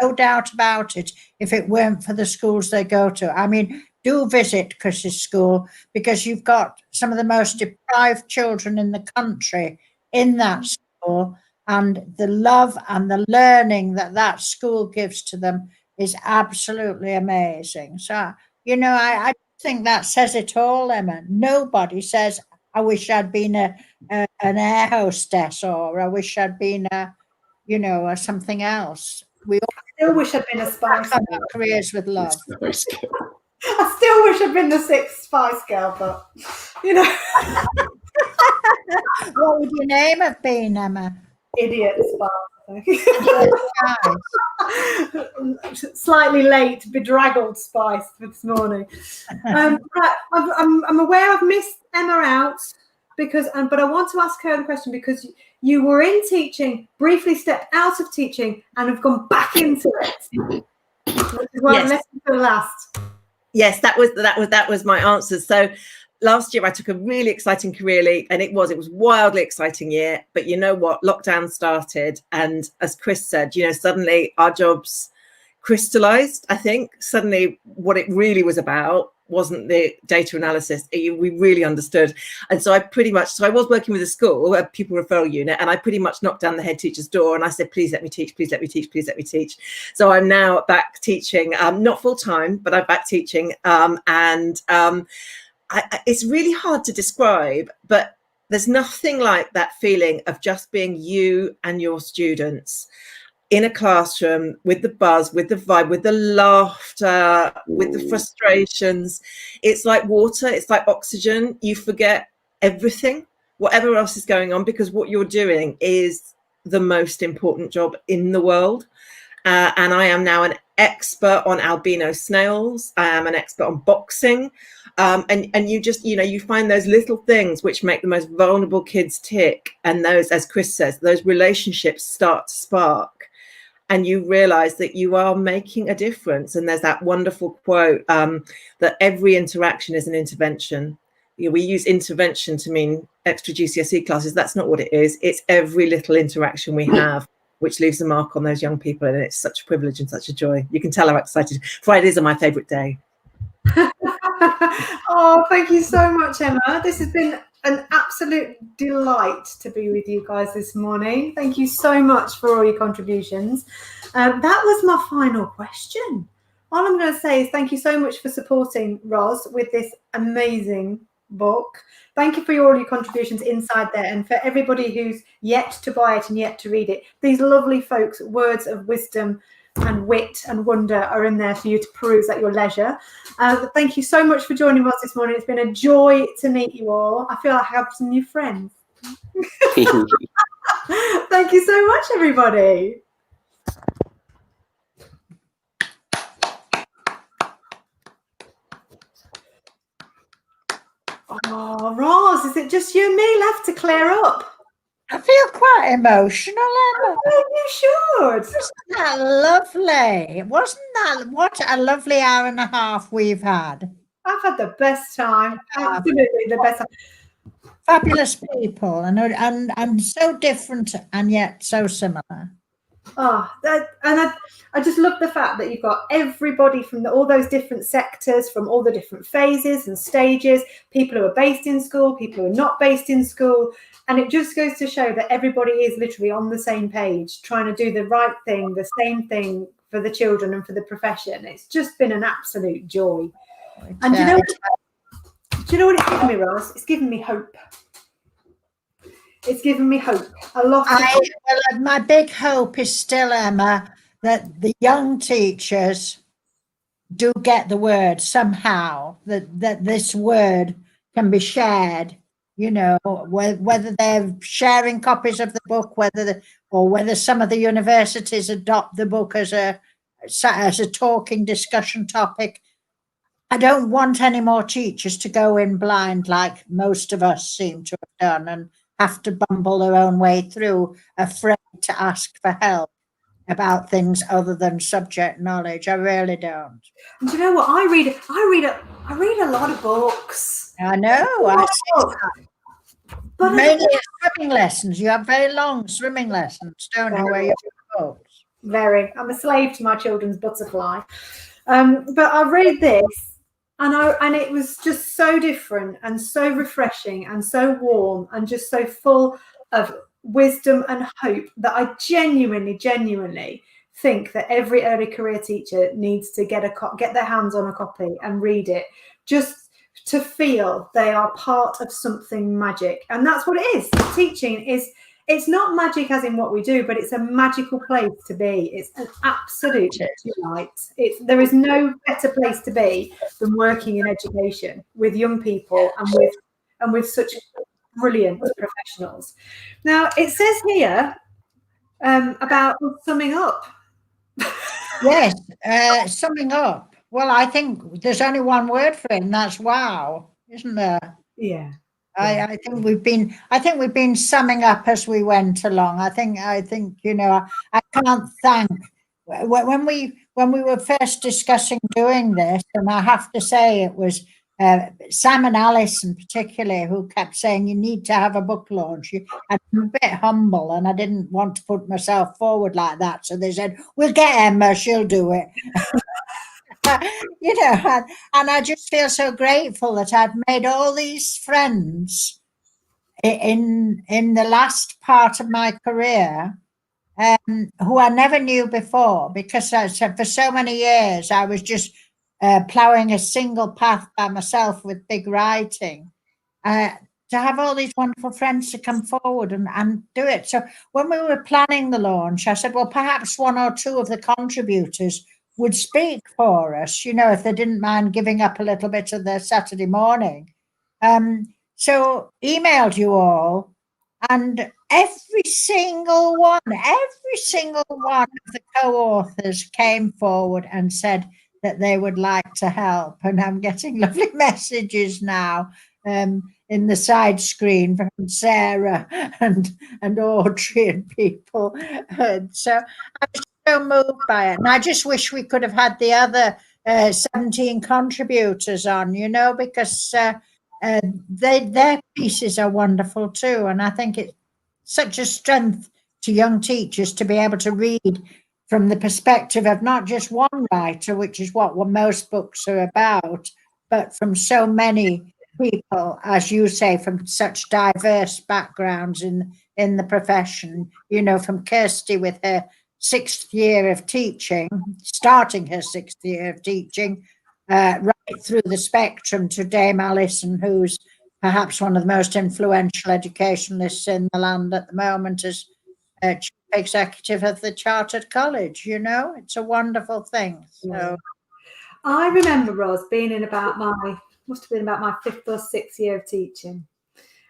no doubt about it, if it weren't for the schools they go to. I mean, do visit Chris's school, because you've got some of the most deprived children in the country in that school, and the love and the learning that school gives to them is absolutely amazing. So, you know, I think that says it all, Emma. Nobody says, I wish I'd been an air hostess, or I wish I'd been something else. We all still wish I'd been a Spice Girl. Our careers with love. I still wish I'd been the 6th Spice Girl, but, you know. What would your name have been, Emma? Idiot spice. Slightly late, bedraggled spice for this morning. Right, I'm aware I've missed Emma out because, but I want to ask her the question because you were in teaching, briefly stepped out of teaching, and have gone back into it. Which is why I'm listening to the last. Yes, that was my answer. So last year I took a really exciting career leap, and it was wildly exciting year. But you know what? Lockdown started, and as Chris said, suddenly our jobs crystallized. I think suddenly what it really was about wasn't the data analysis. We really understood. And so I was working with a school, a pupil referral unit, and I pretty much knocked down the head teacher's door and I said, please let me teach, please let me teach, please let me teach. So I'm now back teaching, not full time, but I'm back teaching. It's really hard to describe, but there's nothing like that feeling of just being you and your students in a classroom with the buzz, with the vibe, with the laughter, with the frustrations. It's like water, it's like oxygen. You forget everything, whatever else is going on, because what you're doing is the most important job in the world. And I am now an expert on albino snails. I am an expert on boxing. And you just, you find those little things which make the most vulnerable kids tick. And those, as Chris says, those relationships start to spark. And you realize that you are making a difference. And there's that wonderful quote that every interaction is an intervention. We use intervention to mean extra GCSE classes. That's not what it is. It's every little interaction we have which leaves a mark on those young people. And it's such a privilege and such a joy. You can tell how excited. Fridays are my favourite day. Oh, thank you so much, Emma. This has been an absolute delight to be with you guys this morning. Thank you so much for all your contributions. That was my final question. All I'm going to say is thank you so much for supporting Ros with this amazing book. Thank you for all your contributions inside there, and for everybody who's yet to buy it and yet to read it. These lovely folks' words of wisdom and wit and wonder are in there for you to peruse at your leisure. Thank you so much for joining us this morning. It's been a joy to meet you all. I feel like I have some new friends. Thank you so much, everybody. Oh, Ros, is it just you and me left to clear up? I feel quite emotional, Emma. Oh, you should. Wasn't that lovely? Wasn't that what a lovely hour and a half we've had? I've had the best time. Absolutely the best time. Fabulous people, and so different and yet so similar. Oh, I just love the fact that you've got everybody from all those different sectors, from all the different phases and stages, people who are based in school, people who are not based in school. And it just goes to show that everybody is literally on the same page, trying to do the right thing, the same thing for the children and for the profession. It's just been an absolute joy. And do you know what it's given me, Ros? It's given me hope. It's given me hope. A lot of hope. Well, my big hope is still, Emma, that the young teachers do get the word somehow, that this word can be shared, whether they're sharing copies of the book, whether some of the universities adopt the book as a talking discussion topic. I don't want any more teachers to go in blind like most of us seem to have done and have to bumble their own way through, afraid to ask for help about things other than subject knowledge. I really don't. And do you know what? I read a lot of books. I know. I see that. But mainly swimming lessons. You have very long swimming lessons, don't you? Where you have books. Very. I'm a slave to my children's butterfly. But I read this. And it was just so different and so refreshing and so warm and just so full of wisdom and hope that I genuinely think that every early career teacher needs to get their hands on a copy and read it, just to feel they are part of something magic. And that's what it is. Teaching it's not magic as in what we do, but it's a magical place to be. It's an absolute delight. There is no better place to be than working in education with young people and with such brilliant professionals. Now, it says here about summing up. Yes, summing up. Well, I think there's only one word for it, and that's wow, isn't there? Yeah. I think we've been summing up as we went along. I think I can't thank when we were first discussing doing this, and I have to say it was Sam and Alison particularly who kept saying you need to have a book launch. I'm a bit humble, and I didn't want to put myself forward like that, so they said we'll get Emma, she'll do it. And I just feel so grateful that I've made all these friends in the last part of my career who I never knew before, because for so many years I was just ploughing a single path by myself with big writing. To have all these wonderful friends to come forward and do it. So when we were planning the launch, I said, well, perhaps one or two of the contributors would speak for us, if they didn't mind giving up a little bit of their Saturday morning. So emailed you all, and every single one of the co-authors came forward and said that they would like to help. And I'm getting lovely messages now in the side screen from Sarah and Audrey and people. So I was so moved by it. And I just wish we could have had the other 17 contributors on, because their pieces are wonderful too. And I think it's such a strength to young teachers to be able to read from the perspective of not just one writer, which is what most books are about, but from so many people, as you say, from such diverse backgrounds in the profession, from Kirstie with her 6th year of teaching, starting her 6th year of teaching, right through the spectrum to Dame Alison, who's perhaps one of the most influential educationalists in the land at the moment as chief executive of the Chartered College. It's a wonderful thing. So I remember, Ros, being in must have been about my 5th or 6th year of teaching.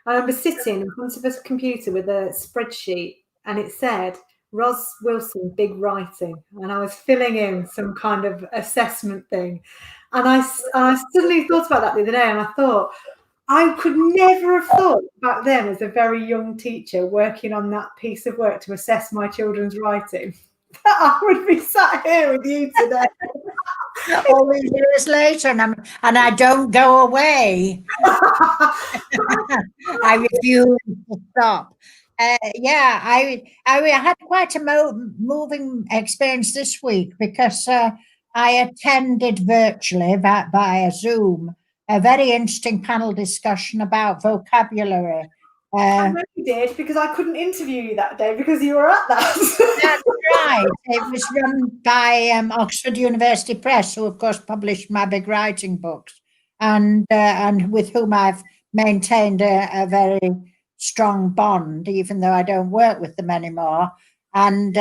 I remember sitting in front of a computer with a spreadsheet, and it said Ros Wilson, big writing, and I was filling in some kind of assessment thing. And I suddenly thought about that the other day, and I thought, I could never have thought back then as a very young teacher working on that piece of work to assess my children's writing, that I would be sat here with you today. All these years later, and I don't go away. I refuse to stop. I had quite a moving experience this week, because I attended virtually via Zoom a very interesting panel discussion about vocabulary. I know you did, because I couldn't interview you that day because you were at that. That's right. It was run by Oxford University Press, who of course published my big writing books, and with whom I've maintained a very strong bond, even though I don't work with them anymore. And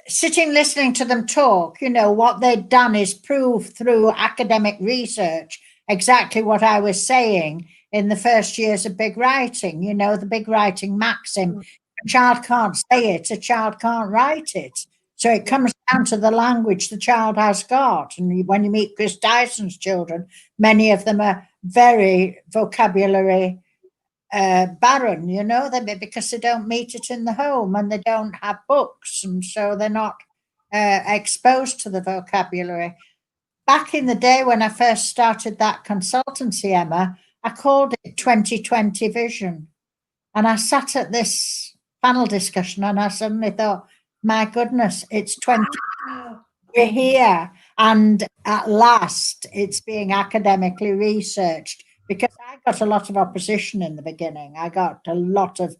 sitting listening to them talk, what they'd done is prove through academic research exactly what I was saying in the first years of big writing, the big writing maxim: a child can't say it, a child can't write it. So it comes down to the language the child has got. And when you meet Chris Dyson's children, many of them are very vocabulary barren, because they don't meet it in the home, and they don't have books, and so they're not exposed to the vocabulary. Back in the day when I first started that consultancy, Emma, I called it 2020 Vision. And I sat at this panel discussion and I suddenly thought, my goodness, it's 20. We're here. And at last, it's being academically researched, because I got a lot of opposition in the beginning. I got a lot of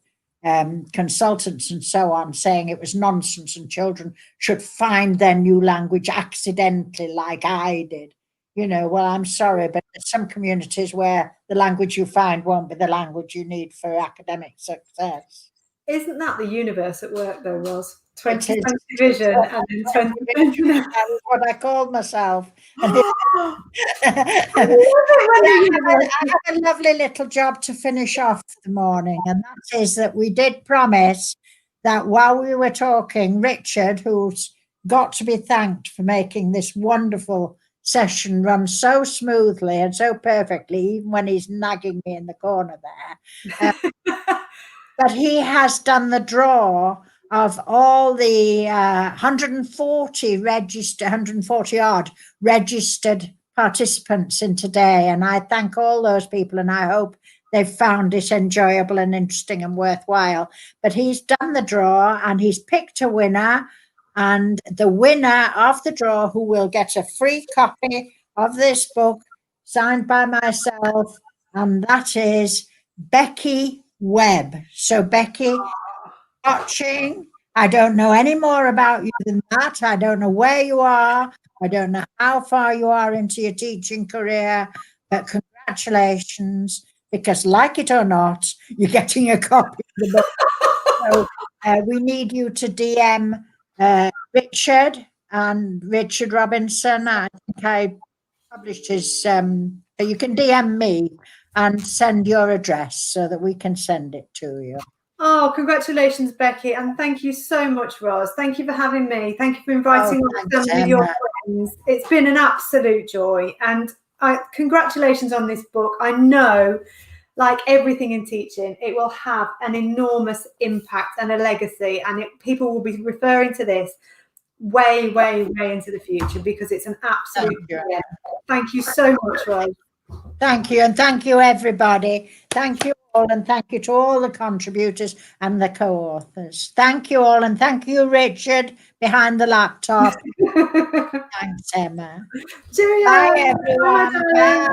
consultants and so on saying it was nonsense and children should find their new language accidentally like I did. Well, I'm sorry, but there's some communities where the language you find won't be the language you need for academic success. Isn't that the universe at work though, Ros? 2020 vision and then 2020. That was what I called myself. I have a lovely little job to finish off the morning, and that is that we did promise that while we were talking, Richard, who's got to be thanked for making this wonderful session run so smoothly and so perfectly, even when he's nagging me in the corner there. But he has done the draw of all the 140 odd registered participants in today. And I thank all those people, and I hope they've found it enjoyable and interesting and worthwhile. But he's done the draw and he's picked a winner. And the winner of the draw, who will get a free copy of this book signed by myself, and that is Becky Webb. So Becky, watching, I don't know any more about you than that. I don't know where you are. I don't know how far you are into your teaching career, but congratulations, because like it or not, you're getting a copy of the book. So we need you to DM Richard and Richard Robinson. I think I published his, you can DM me and send your address so that we can send it to you. Oh, congratulations, Becky. And thank you so much, Ros. Thank you for having me. Thank you for inviting me to come with your friends. It's been an absolute joy. And congratulations on this book. I know, like everything in teaching, it will have an enormous impact and a legacy. And people will be referring to this way, way, way into the future, because it's an absolute joy. Thank you so much, Ros. Thank you, and thank you, everybody. Thank you all, and thank you to all the contributors and the co-authors. Thank you all, and thank you, Richard, behind the laptop. Thanks, Emma. Cheerio. Bye, everyone. Bye.